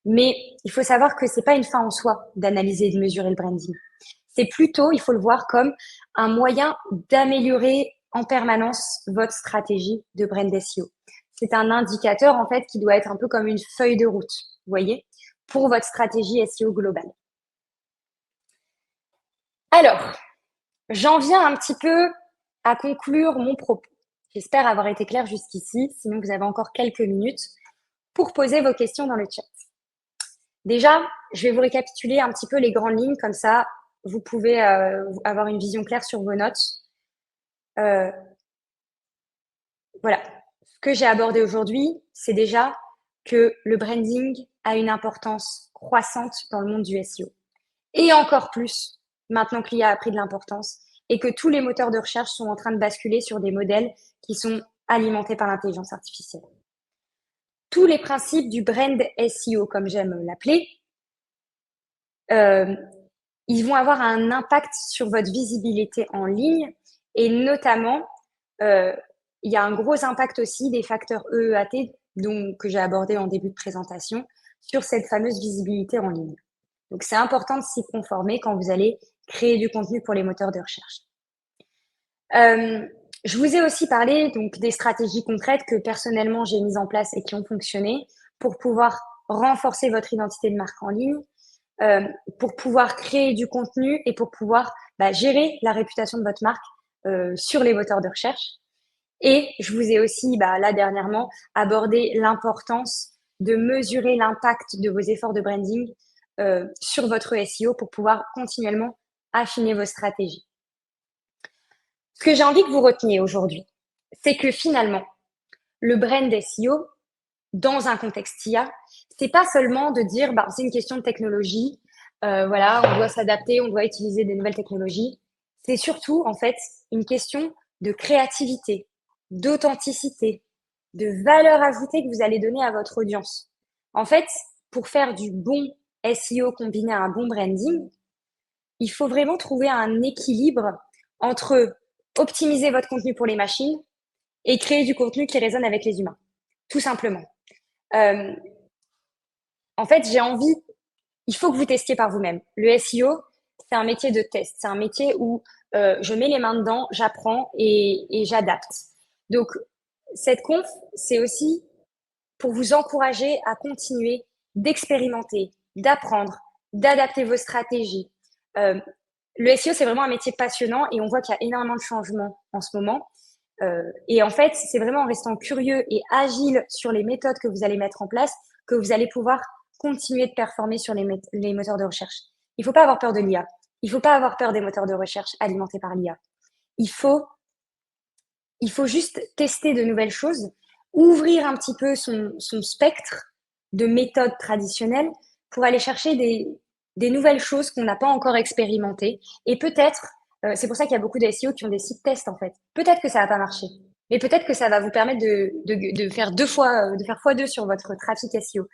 Mais il faut savoir que c'est pas une fin en soi d'analyser et de mesurer le branding. C'est plutôt, il faut le voir comme un moyen d'améliorer en permanence votre stratégie de brand SEO. C'est un indicateur, en fait, qui doit être un peu comme une feuille de route, vous voyez, pour votre stratégie SEO globale. Alors, j'en viens un petit peu à conclure mon propos. J'espère avoir été claire jusqu'ici, sinon vous avez encore quelques minutes pour poser vos questions dans le chat. Déjà, je vais vous récapituler un petit peu les grandes lignes, comme ça, vous pouvez avoir une vision claire sur vos notes. Voilà. Ce que j'ai abordé aujourd'hui, c'est déjà que le branding a une importance croissante dans le monde du SEO. Et encore plus, maintenant que l'IA a pris de l'importance et que tous les moteurs de recherche sont en train de basculer sur des modèles qui sont alimentés par l'intelligence artificielle. Tous les principes du brand SEO, comme j'aime l'appeler, ils vont avoir un impact sur votre visibilité en ligne et notamment, il y a un gros impact aussi des facteurs EEAT que j'ai abordé en début de présentation sur cette fameuse visibilité en ligne. Donc, c'est important de s'y conformer quand vous allez créer du contenu pour les moteurs de recherche. Je vous ai aussi parlé donc des stratégies concrètes que personnellement j'ai mises en place et qui ont fonctionné pour pouvoir renforcer votre identité de marque en ligne, pour pouvoir créer du contenu et pour pouvoir gérer la réputation de votre marque sur les moteurs de recherche. Et je vous ai aussi, là dernièrement, abordé l'importance de mesurer l'impact de vos efforts de branding sur votre SEO pour pouvoir continuellement affiner vos stratégies. Ce que j'ai envie que vous reteniez aujourd'hui, c'est que finalement, le brand SEO, dans un contexte IA, c'est pas seulement de dire c'est une question de technologie, voilà, on doit s'adapter, on doit utiliser des nouvelles technologies. C'est surtout en fait une question de créativité, d'authenticité, de valeur ajoutée que vous allez donner à votre audience. En fait, pour faire du bon SEO combiné à un bon branding, il faut vraiment trouver un équilibre entre optimiser votre contenu pour les machines et créer du contenu qui résonne avec les humains, tout simplement. En fait, il faut que vous testiez par vous-même. Le SEO, c'est un métier de test. C'est un métier où je mets les mains dedans, j'apprends et j'adapte. Donc, cette conf, c'est aussi pour vous encourager à continuer d'expérimenter, d'apprendre, d'adapter vos stratégies. Le SEO, c'est vraiment un métier passionnant et on voit qu'il y a énormément de changements en ce moment. Et en fait, c'est vraiment en restant curieux et agile sur les méthodes que vous allez mettre en place que vous allez pouvoir continuer de performer sur les moteurs de recherche. Il ne faut pas avoir peur de l'IA. Il ne faut pas avoir peur des moteurs de recherche alimentés par l'IA. Il faut juste tester de nouvelles choses, ouvrir un petit peu son spectre de méthodes traditionnelles pour aller chercher des nouvelles choses qu'on n'a pas encore expérimentées. Et peut-être, c'est pour ça qu'il y a beaucoup de SEO qui ont des sites tests en fait. Peut-être que ça va pas marcher, mais peut-être que ça va vous permettre de faire de faire x2 sur votre trafic SEO.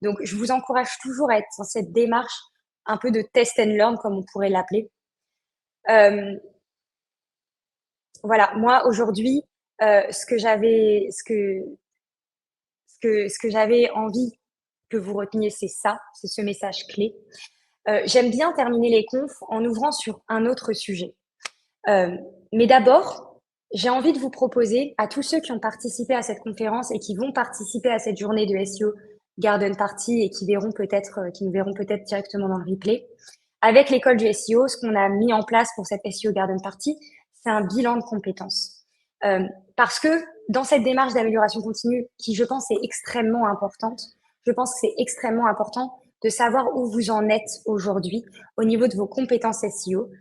Donc, je vous encourage toujours à être dans cette démarche un peu de test and learn, comme on pourrait l'appeler. Voilà, moi aujourd'hui, ce que j'avais envie que vous reteniez, c'est ça, c'est ce message clé. J'aime bien terminer les confs en ouvrant sur un autre sujet. Mais d'abord, j'ai envie de vous proposer à tous ceux qui ont participé à cette conférence et qui vont participer à cette journée de SEO Garden Party et qui nous verront peut-être directement dans le replay. Avec l'école du SEO, ce qu'on a mis en place pour cette SEO Garden Party, c'est un bilan de compétences. Parce que dans cette démarche d'amélioration continue, qui je pense est extrêmement importante, je pense que c'est extrêmement important de savoir où vous en êtes aujourd'hui au niveau de vos compétences SEO,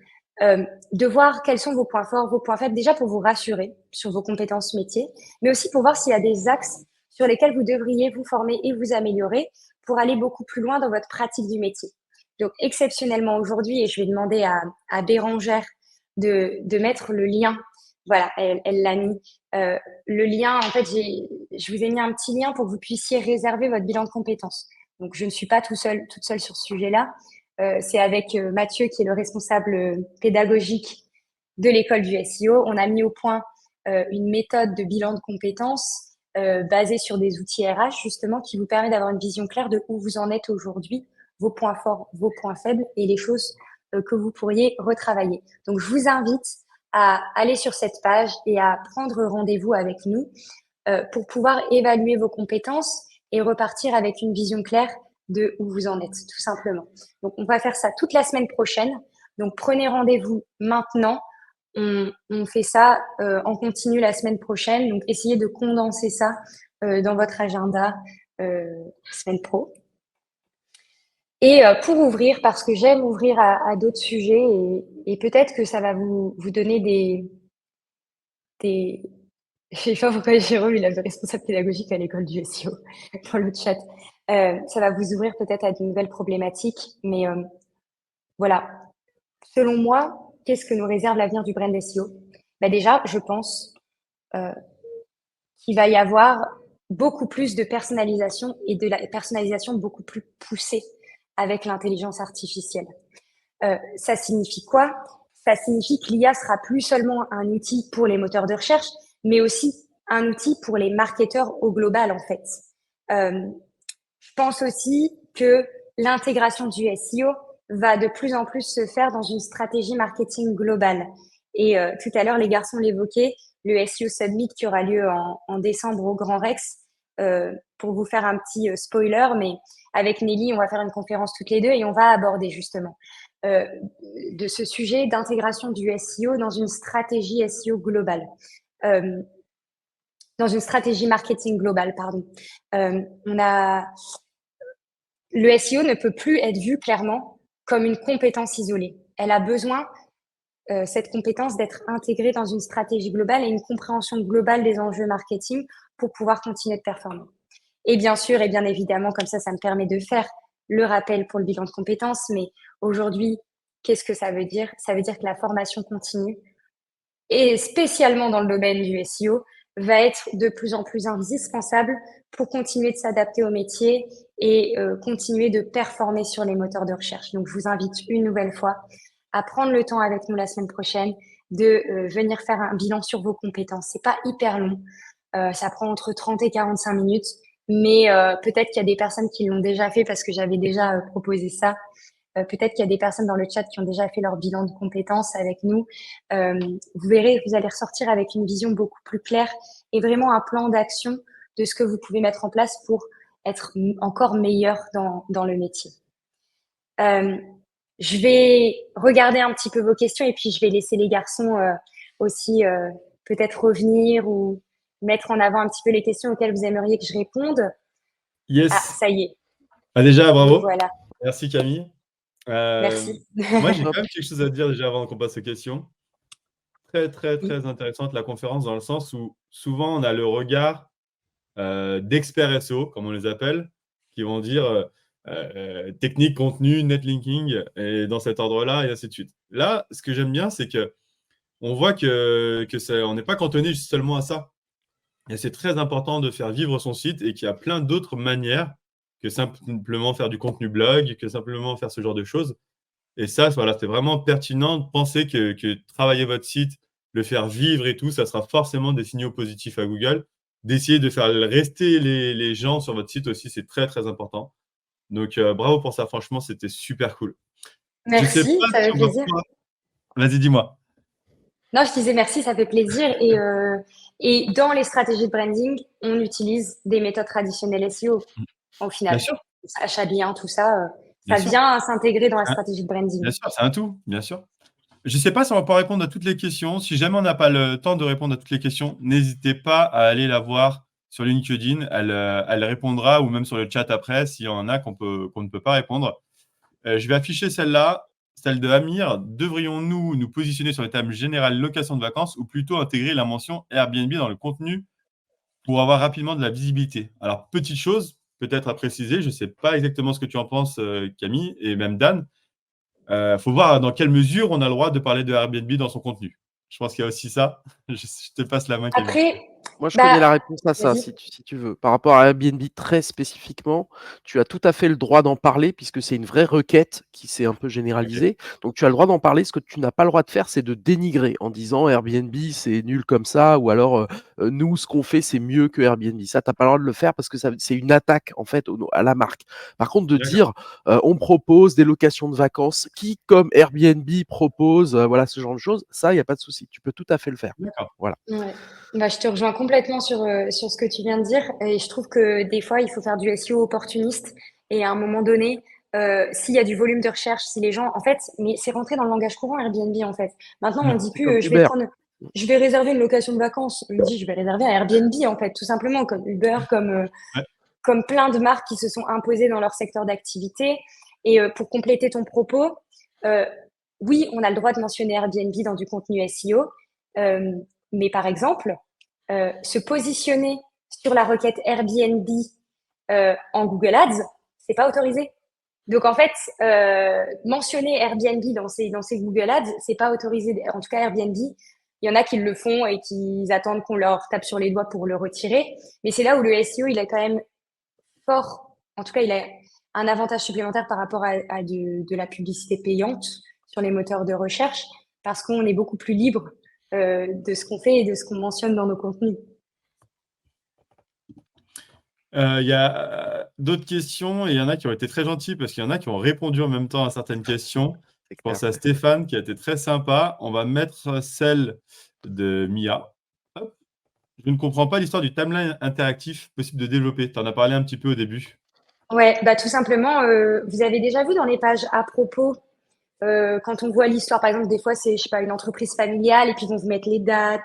de voir quels sont vos points forts, vos points faibles, déjà pour vous rassurer sur vos compétences métiers, mais aussi pour voir s'il y a des axes sur lesquels vous devriez vous former et vous améliorer pour aller beaucoup plus loin dans votre pratique du métier. Donc, exceptionnellement aujourd'hui, et je vais demander à Bérangère de mettre le lien. Voilà, elle l'a mis. Le lien, en fait, je vous ai mis un petit lien pour que vous puissiez réserver votre bilan de compétences. Donc, je ne suis pas toute seule sur ce sujet-là. C'est avec Mathieu, qui est le responsable pédagogique de l'école du SEO. On a mis au point une méthode de bilan de compétences basée sur des outils RH, justement, qui vous permet d'avoir une vision claire de où vous en êtes aujourd'hui, vos points forts, vos points faibles et les choses que vous pourriez retravailler. Donc, je vous invite à aller sur cette page et à prendre rendez-vous avec nous pour pouvoir évaluer vos compétences et repartir avec une vision claire de où vous en êtes, tout simplement. Donc, on va faire ça toute la semaine prochaine. Donc, prenez rendez-vous maintenant. On fait ça en continu la semaine prochaine. Donc, essayez de condenser ça dans votre agenda semaine pro. Et pour ouvrir, parce que j'aime ouvrir à d'autres sujets et peut-être que ça va vous donner des... Je sais pas pourquoi Jérôme, il a le responsable pédagogique à l'école du SEO dans le chat. Ça va vous ouvrir peut-être à de nouvelles problématiques. Mais voilà, selon moi, qu'est-ce que nous réserve l'avenir du brand SEO? Bah déjà, je pense qu'il va y avoir beaucoup plus de personnalisation et de la personnalisation beaucoup plus poussée avec l'intelligence artificielle. Ça signifie quoi? Ça signifie que l'IA sera plus seulement un outil pour les moteurs de recherche, mais aussi un outil pour les marketeurs au global, en fait. Je pense aussi que l'intégration du SEO va de plus en plus se faire dans une stratégie marketing globale. Et tout à l'heure, les garçons l'évoquaient, le SEO Summit qui aura lieu en décembre au Grand Rex. Pour vous faire un petit spoiler, mais avec Nelly, on va faire une conférence toutes les deux et on va aborder justement de ce sujet d'intégration du SEO dans une stratégie SEO globale. Dans une stratégie marketing globale, pardon. Le SEO ne peut plus être vu clairement comme une compétence isolée. Elle a besoin, cette compétence, d'être intégrée dans une stratégie globale et une compréhension globale des enjeux marketing pour pouvoir continuer de performer. Et bien sûr, et bien évidemment, comme ça me permet de faire le rappel pour le bilan de compétences. Mais aujourd'hui, qu'est-ce que ça veut dire? Ça veut dire que la formation continue, et spécialement dans le domaine du SEO, va être de plus en plus indispensable pour continuer de s'adapter au métier et continuer de performer sur les moteurs de recherche. Donc, je vous invite une nouvelle fois à prendre le temps avec nous la semaine prochaine de venir faire un bilan sur vos compétences. C'est pas hyper long. Ça prend entre 30 et 45 minutes, mais peut-être qu'il y a des personnes qui l'ont déjà fait parce que j'avais déjà proposé ça. Peut-être qu'il y a des personnes dans le chat qui ont déjà fait leur bilan de compétences avec nous. Vous verrez, vous allez ressortir avec une vision beaucoup plus claire et vraiment un plan d'action de ce que vous pouvez mettre en place pour être encore meilleur dans le métier. Je vais regarder un petit peu vos questions et puis je vais laisser les garçons aussi peut-être revenir ou mettre en avant un petit peu les questions auxquelles vous aimeriez que je réponde. Yes. Ah, ça y est. Ah, déjà, bravo. Voilà. Merci Camille. Merci. Moi, j'ai quand même quelque chose à dire déjà avant qu'on passe aux questions. Très, très, Oui. très intéressante la conférence dans le sens où souvent on a le regard d'experts SEO, comme on les appelle, qui vont dire technique, contenu, netlinking, et dans cet ordre-là, et ainsi de suite. Là, ce que j'aime bien, c'est que on voit on n'est pas cantonné seulement à ça. Et c'est très important de faire vivre son site et qu'il y a plein d'autres manières que simplement faire du contenu blog, que simplement faire ce genre de choses. Et ça, voilà, c'est vraiment pertinent de penser que travailler votre site, le faire vivre et tout, ça sera forcément des signaux positifs à Google. D'essayer de faire rester les gens sur votre site aussi, c'est très, très important. Donc, bravo pour ça. Franchement, c'était super cool. Je sais Merci, pas ça si fait on va plaisir. pouvoir... Vas-y, dis-moi. Non, je disais merci, ça fait plaisir. Et dans les stratégies de branding, on utilise des méthodes traditionnelles SEO au Bien final. sûr, Achat de liens, tout ça, bien ça sûr. vient s'intégrer dans la Hein, stratégie de bien branding. sûr, c'est un tout, bien sûr. Je ne sais pas si on va pouvoir répondre à toutes les questions. Si jamais on n'a pas le temps de répondre à toutes les questions, n'hésitez pas à aller la voir sur LinkedIn. Elle répondra ou même sur le chat après s'il y en a qu'on ne peut pas répondre. Je vais afficher celle-là, celle de Amir. Devrions-nous nous positionner sur le thème général location de vacances ou plutôt intégrer la mention Airbnb dans le contenu pour avoir rapidement de la visibilité? Alors, petite chose, peut-être à préciser, je ne sais pas exactement ce que tu en penses, Camille, et même Dan. Faut voir dans quelle mesure on a le droit de parler de Airbnb dans son contenu. Je pense qu'il y a aussi ça. Je te passe la main, Camille. Après, Moi, je connais bah, la réponse à ça, vas-y. si tu veux. Par rapport à Airbnb, très spécifiquement, tu as tout à fait le droit d'en parler puisque c'est une vraie requête qui s'est un peu Ok, généralisée. Donc, tu as le droit d'en parler. Ce que tu n'as pas le droit de faire, c'est de dénigrer en disant Airbnb, c'est nul comme ça, ou alors nous, ce qu'on fait, c'est mieux que Airbnb. Ça, tu n'as pas le droit de le faire parce que c'est une attaque, en fait, à la marque. Par contre, de d'accord. dire on propose des locations de vacances qui, comme Airbnb, propose voilà, ce genre de choses, ça, il n'y a pas de souci. Tu peux tout à fait le faire. D'accord. Voilà. Ouais. Bah, je te rejoins complètement sur ce que tu viens de dire. Et je trouve que des fois, il faut faire du SEO opportuniste Et à un moment donné, s'il y a du volume de recherche, si les gens, en fait, mais c'est rentré dans le langage courant Airbnb en fait. Maintenant, on dit C'est plus, comme Uber. je vais réserver une location de vacances. On dit, je vais réserver un Airbnb en fait, tout simplement, comme Uber, Ouais. comme plein de marques qui se sont imposées dans leur secteur d'activité. Et pour compléter ton propos, euh, oui, on a le droit de mentionner Airbnb dans du contenu SEO, mais par exemple, se positionner sur la requête Airbnb en Google Ads, c'est pas autorisé. Donc en fait, mentionner Airbnb dans ces Google Ads, c'est pas autorisé. En tout cas, Airbnb, il y en a qui le font et qui attendent qu'on leur tape sur les doigts pour le retirer. Mais c'est là où le SEO, il est quand même fort. En tout cas, il a un avantage supplémentaire par rapport à de la publicité payante sur les moteurs de recherche, parce qu'on est beaucoup plus libre de ce qu'on fait et de ce qu'on mentionne dans nos contenus. Il y a d'autres questions et il y en a qui ont été très gentils parce qu'il y en a qui ont répondu en même temps à certaines questions. C'est Je pense clair. à Stéphane qui a été très sympa. On va mettre celle de Mia. Hop. Je ne comprends pas l'histoire du timeline interactif possible de développer. Tu en as parlé un petit peu au début. Ouais, bah tout simplement, vous avez déjà vu dans les pages à propos, quand on voit l'histoire, par exemple, des fois, c'est, je sais pas, une entreprise familiale et puis ils vont vous mettre les dates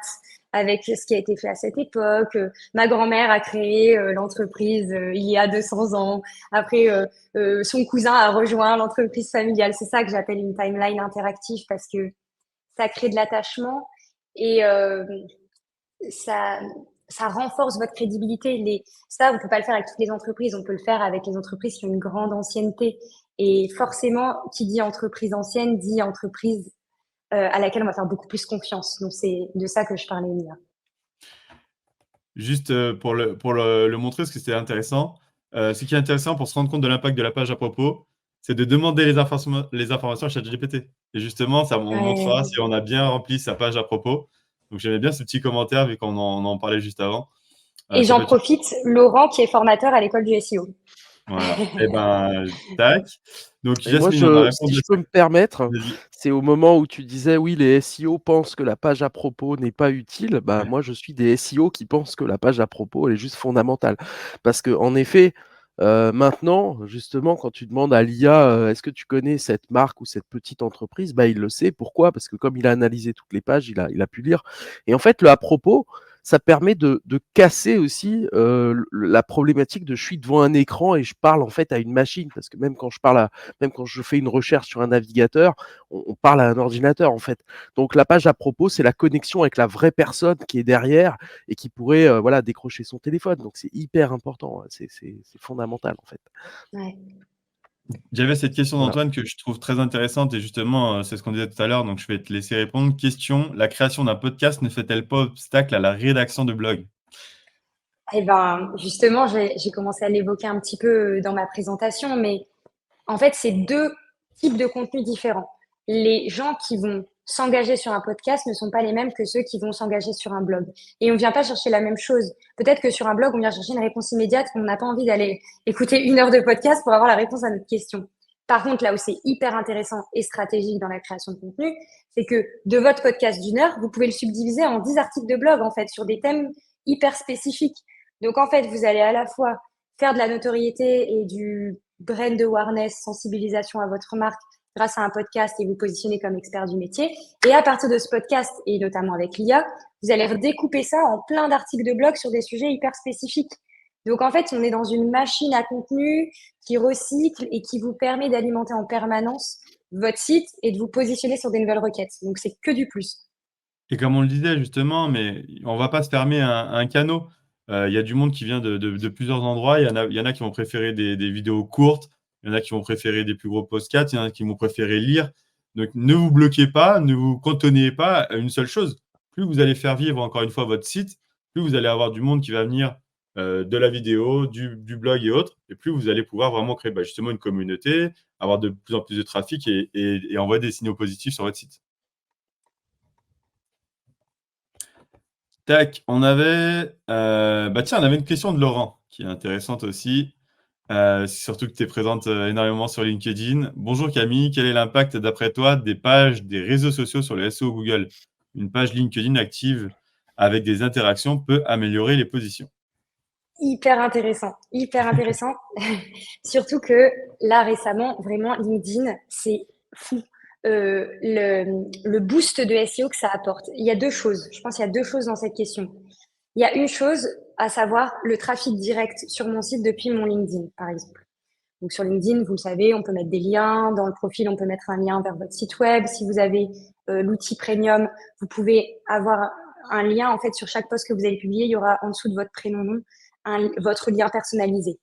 avec ce qui a été fait à cette époque. Ma grand-mère a créé l'entreprise il y a 200 ans. Après, son cousin a rejoint l'entreprise familiale. C'est ça que j'appelle une timeline interactive parce que ça crée de l'attachement et ça, ça renforce votre crédibilité. Ça, on ne peut pas le faire avec toutes les entreprises. On peut le faire avec les entreprises qui ont une grande ancienneté. Et forcément, qui dit entreprise ancienne, dit entreprise à laquelle on va faire beaucoup plus confiance. Donc, c'est de ça que je parlais, Mia. Juste pour le montrer, parce que c'est intéressant. Ce qui est intéressant pour se rendre compte de l'impact de la page à propos, c'est de demander les informations à ChatGPT. Et justement, ça, on montrera Ouais. si on a bien rempli sa page à propos. Donc, j'aimais bien ce petit commentaire, vu qu'on en parlait juste avant. Et Ça j'en peut être... profite, Laurent, qui est formateur à l'école du SEO. Voilà. Et ben, tac. Donc, Et moi, Jasmine en a si répondu je à peux ça. me permettre, Vas-y. c'est au moment où tu disais oui, les SEO pensent que la page à propos n'est pas utile. Bah, moi, je suis des SEO qui pensent que la page à propos, elle est juste fondamentale. Parce que, en effet, maintenant, justement, quand tu demandes à l'IA, est-ce que tu connais cette marque ou cette petite entreprise, bah, il le sait. Pourquoi? Parce que comme il a analysé toutes les pages, il a pu lire. Et en fait, le à propos, ça permet de casser aussi la problématique de je suis devant un écran et je parle en fait à une machine. Parce que même quand je fais une recherche sur un navigateur, on parle à un ordinateur en fait. Donc la page à propos, c'est la connexion avec la vraie personne qui est derrière et qui pourrait voilà, décrocher son téléphone. Donc c'est hyper important, c'est fondamental en fait. Ouais. J'avais cette question Voilà. d'Antoine que je trouve très intéressante et justement, c'est ce qu'on disait tout à l'heure, donc je vais te laisser répondre. Question, la création d'un podcast ne fait-elle pas obstacle à la rédaction de blog? Eh ben, justement, j'ai commencé à l'évoquer un petit peu dans ma présentation, mais en fait, c'est deux types de contenus différents. Les gens qui vont s'engager sur un podcast ne sont pas les mêmes que ceux qui vont s'engager sur un blog. Et on ne vient pas chercher la même chose. Peut-être que sur un blog, on vient chercher une réponse immédiate, qu'on n'a pas envie d'aller écouter 1 heure de podcast pour avoir la réponse à notre question. Par contre, là où c'est hyper intéressant et stratégique dans la création de contenu, c'est que de votre podcast d'1 heure, vous pouvez le subdiviser en 10 articles de blog, en fait, sur des thèmes hyper spécifiques. Donc, en fait, vous allez à la fois faire de la notoriété et du brand awareness, sensibilisation à votre marque grâce à un podcast et vous positionner comme expert du métier. Et à partir de ce podcast, et notamment avec l'IA, vous allez redécouper ça en plein d'articles de blog sur des sujets hyper spécifiques. Donc en fait, on est dans une machine à contenu qui recycle et qui vous permet d'alimenter en permanence votre site et de vous positionner sur des nouvelles requêtes. Donc c'est que du plus. Et comme on le disait justement, mais on ne va pas se fermer un canot. Il y a du monde qui vient de plusieurs endroits. Il y en a qui vont préférer des vidéos courtes, il y en a qui vont préférer des plus gros podcasts, il y en a qui vont préférer lire. Donc ne vous bloquez pas, ne vous cantonnez pas à une seule chose. Plus vous allez faire vivre encore une fois votre site, plus vous allez avoir du monde qui va venir de la vidéo, du blog et autres, et plus vous allez pouvoir vraiment créer justement une communauté, avoir de plus en plus de trafic et envoyer des signaux positifs sur votre site. Tac, on avait, tiens, on avait une question de Laurent qui est intéressante aussi. Surtout que tu es présente énormément sur LinkedIn. Bonjour Camille, quel est l'impact d'après toi des pages des réseaux sociaux sur le SEO Google? Une page LinkedIn active avec des interactions peut améliorer les positions. hyper intéressant, hyper intéressant. Surtout que là, récemment, vraiment, LinkedIn, c'est fou. Le boost de SEO que ça apporte. Il y a deux choses. Je pense qu'il y a deux choses dans cette question. Il y a une chose, à savoir le trafic direct sur mon site depuis mon LinkedIn, par exemple. Donc sur LinkedIn, vous le savez, on peut mettre des liens. Dans le profil, on peut mettre un lien vers votre site web. Si vous avez l'outil premium, vous pouvez avoir un lien en fait sur chaque post que vous allez publier. Il y aura en dessous de votre prénom, nom, votre lien personnalisé.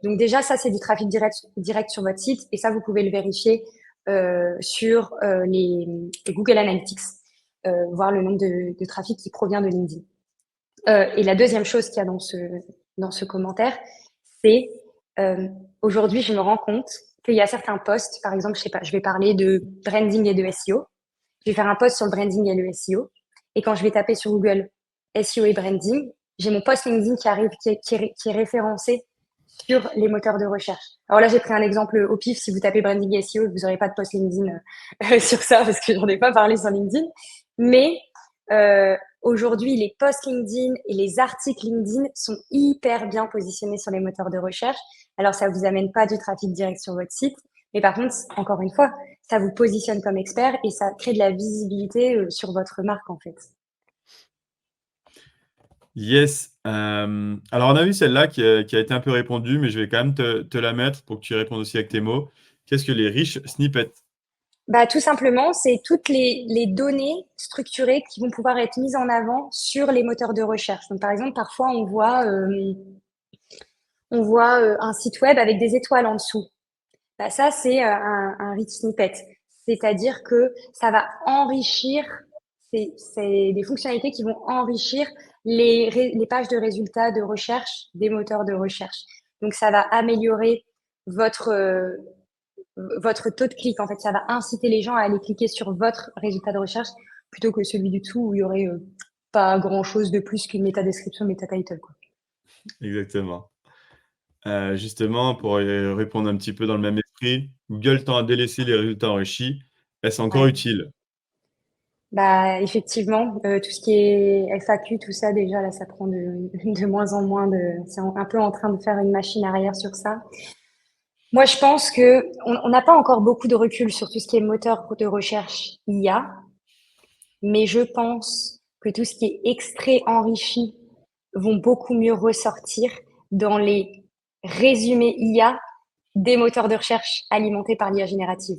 Donc déjà, ça c'est du trafic direct sur votre site et ça vous pouvez le vérifier sur les Google Analytics, voir le nombre de trafic qui provient de LinkedIn. Et la deuxième chose qu'il y a dans ce commentaire, c'est aujourd'hui, je me rends compte qu'il y a certains posts, par exemple, je sais pas, je vais parler de branding et de SEO. Je vais faire un post sur le branding et le SEO. Et quand je vais taper sur Google SEO et branding, j'ai mon post LinkedIn qui arrive, qui est référencé sur les moteurs de recherche. Alors là, j'ai pris un exemple au pif. Si vous tapez branding et SEO, vous n'aurez pas de post LinkedIn sur ça parce que j'en ai pas parlé sur LinkedIn. Mais aujourd'hui, les posts LinkedIn et les articles LinkedIn sont hyper bien positionnés sur les moteurs de recherche. Alors, ça vous amène pas du trafic direct sur votre site, mais par contre, encore une fois, ça vous positionne comme expert et ça crée de la visibilité sur votre marque, en fait. Yes. Alors, on a vu celle-là qui a été un peu répondue, mais je vais quand même te la mettre pour que tu répondes aussi avec tes mots. Qu'est-ce que les riches snippets? Bah, tout simplement, c'est toutes les données structurées qui vont pouvoir être mises en avant sur les moteurs de recherche. Donc, par exemple, parfois, on voit un site web avec des étoiles en dessous. Bah, ça, c'est un rich snippet. C'est-à-dire que ça va enrichir, c'est des fonctionnalités qui vont enrichir les pages de résultats de recherche des moteurs de recherche. Donc, ça va améliorer votre, votre taux de clic. En fait, ça va inciter les gens à aller cliquer sur votre résultat de recherche plutôt que celui du tout où il y aurait pas grand-chose de plus qu'une métadescription, métatitle, quoi. Exactement. Justement, pour répondre un petit peu dans le même esprit, Google tend à délaisser les résultats enrichis. Est-ce encore Ouais. utile? Bah, effectivement, tout ce qui est FAQ, tout ça, déjà, là, ça prend de moins en moins c'est un peu en train de faire une machine arrière sur ça. Moi, je pense que on n'a pas encore beaucoup de recul sur tout ce qui est moteur de recherche IA, mais je pense que tout ce qui est extrait enrichi vont beaucoup mieux ressortir dans les résumés IA des moteurs de recherche alimentés par l'IA générative.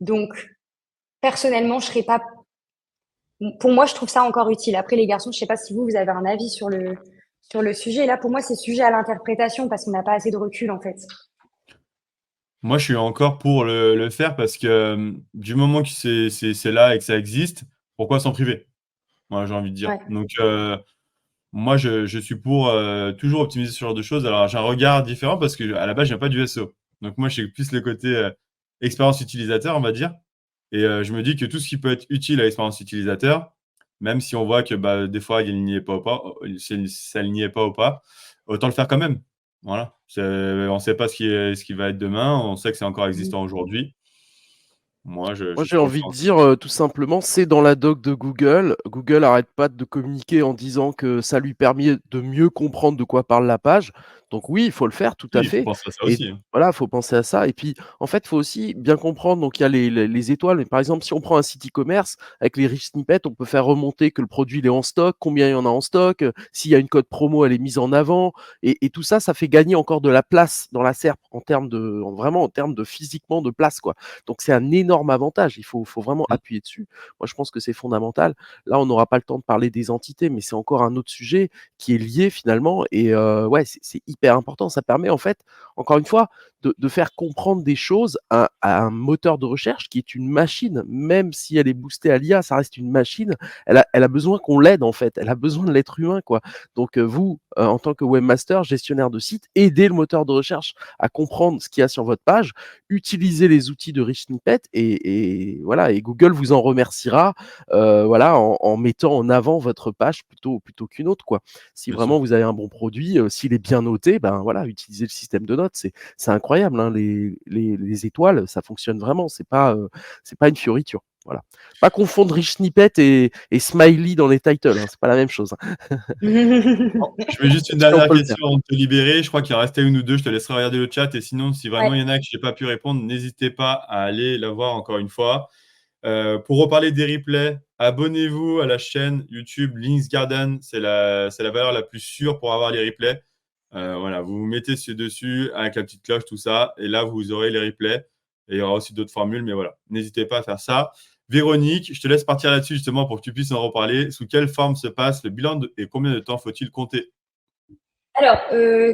Donc, personnellement, je serais pas. Pour moi, je trouve ça encore utile. Après, les garçons, je sais pas si vous avez un avis sur le sujet. Là, pour moi, c'est sujet à l'interprétation parce qu'on n'a pas assez de recul, en fait. Moi, je suis encore pour le faire parce que du moment que c'est là et que ça existe, pourquoi s'en priver? Moi, j'ai envie de dire. Ouais. Donc, moi, je suis pour toujours optimiser ce genre de choses. Alors, j'ai un regard différent parce que à la base, je viens pas du SEO. Donc, moi, j'ai plus le côté expérience utilisateur, on va dire. Et je me dis que tout ce qui peut être utile à l'expérience utilisateur, même si on voit que bah, des fois, il n'y est pas ou pas, ça n'y est pas ou pas, autant le faire quand même. Voilà. On ne sait pas ce qui va être demain. On sait que c'est encore Mhm. existant aujourd'hui. Moi, Moi, je j'ai suis pour le envie faire de aussi. dire tout simplement, c'est dans la doc de Google. Google arrête pas de communiquer en disant que ça lui permet de mieux comprendre de quoi parle la page. Donc oui, il faut le faire, tout Oui, à il faut fait. penser à ça Et aussi, hein. voilà, il faut penser à ça. Et puis, en fait, il faut aussi bien comprendre. Donc, il y a les étoiles. Mais par exemple, si on prend un site e-commerce avec les rich snippets, on peut faire remonter que le produit il est en stock, combien il y en a en stock, s'il y a une code promo, elle est mise en avant. Et tout ça, ça fait gagner encore de la place dans la SERP vraiment en termes de physiquement de place, quoi. Donc c'est un énorme avantage, il faut vraiment Mm, appuyer dessus. Moi, je pense que c'est fondamental. Là, on n'aura pas le temps de parler des entités, mais c'est encore un autre sujet qui est lié finalement et ouais, c'est hyper important. Ça permet en fait, encore une fois, de faire comprendre des choses à un moteur de recherche qui est une machine. Même si elle est boostée à l'IA, ça reste une machine. Elle a besoin qu'on l'aide en fait, elle a besoin de l'être humain, quoi. Donc vous, en tant que webmaster, gestionnaire de site, aidez le moteur de recherche à comprendre ce qu'il y a sur votre page, utilisez les outils de Rich Snippet et voilà, et Google vous en remerciera, voilà, en mettant en avant votre page plutôt qu'une autre, quoi. Si bien sûr. vraiment vous avez un bon produit, s'il est bien noté, ben voilà, utilisez le système de notes. C'est incroyable, hein, les étoiles, ça fonctionne vraiment. C'est pas une fioriture. Voilà. Pas confondre Rich Snippet et Smiley dans les titles, hein, c'est pas la même chose. Bon, je mets juste une Si on dernière peut le faire. question avant de te libérer. Je crois qu'il en restait une ou deux. Je te laisserai regarder le chat. Et sinon, si vraiment Ouais. il y en a que je n'ai pas pu répondre, n'hésitez pas à aller la voir encore une fois. Pour reparler des replays, abonnez-vous à la chaîne YouTube Links Garden. C'est la valeur la plus sûre pour avoir les replays. Voilà, vous vous mettez dessus avec la petite cloche, tout ça. Et là, vous aurez les replays. Et il y aura aussi d'autres formules. Mais voilà, n'hésitez pas à faire ça. Véronique, je te laisse partir là-dessus justement pour que tu puisses en reparler. Sous quelle forme se passe le bilan et combien de temps faut-il compter? Alors,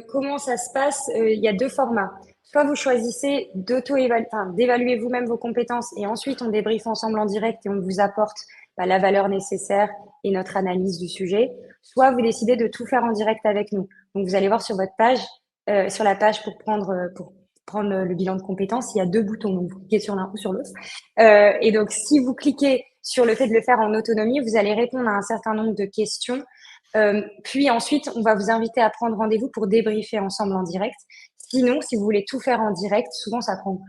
comment ça se passe? Il y a 2 formats. Soit vous choisissez d'évaluer vous-même vos compétences et ensuite on débriefe ensemble en direct et on vous apporte la valeur nécessaire et notre analyse du sujet. Soit vous décidez de tout faire en direct avec nous. Donc, vous allez voir sur votre page, sur la page pour prendre le bilan de compétences, il y a 2 boutons. Donc, vous cliquez sur l'un ou sur l'autre. Et donc, si vous cliquez sur le fait de le faire en autonomie, vous allez répondre à un certain nombre de questions. Puis ensuite, on va vous inviter à prendre rendez-vous pour débriefer ensemble en direct. Sinon, si vous voulez tout faire en direct, souvent ça prend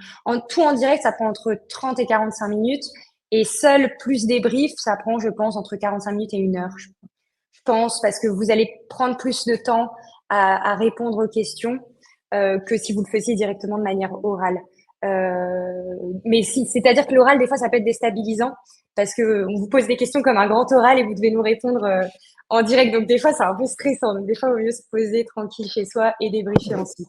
tout en direct, ça prend entre 30 et 45 minutes. Et seul plus débrief, ça prend, je pense, entre 45 minutes et 1 heure. Je pense, parce que vous allez prendre plus de temps à répondre aux questions que si vous le faisiez directement de manière orale. Mais si, c'est-à-dire que l'oral, des fois, ça peut être déstabilisant parce que on vous pose des questions comme un grand oral et vous devez nous répondre en direct. Donc, des fois, c'est un peu stressant. Donc, des fois, il vaut mieux se poser tranquille chez soi et débriefer ensuite.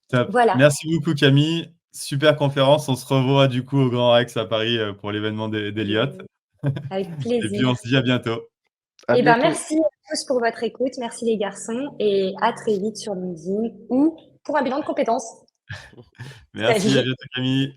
Top. Voilà. Merci beaucoup, Camille. Super conférence. On se revoit du coup au Grand Rex à Paris pour l'événement d'Eliott. Avec Et puis, on plaisir. se dit à bientôt. À Eh ben, bientôt. merci à tous pour votre écoute. Merci les garçons et à très vite sur LinkedIn ou pour un bilan de compétences. Merci, à Salut. bientôt, Camille.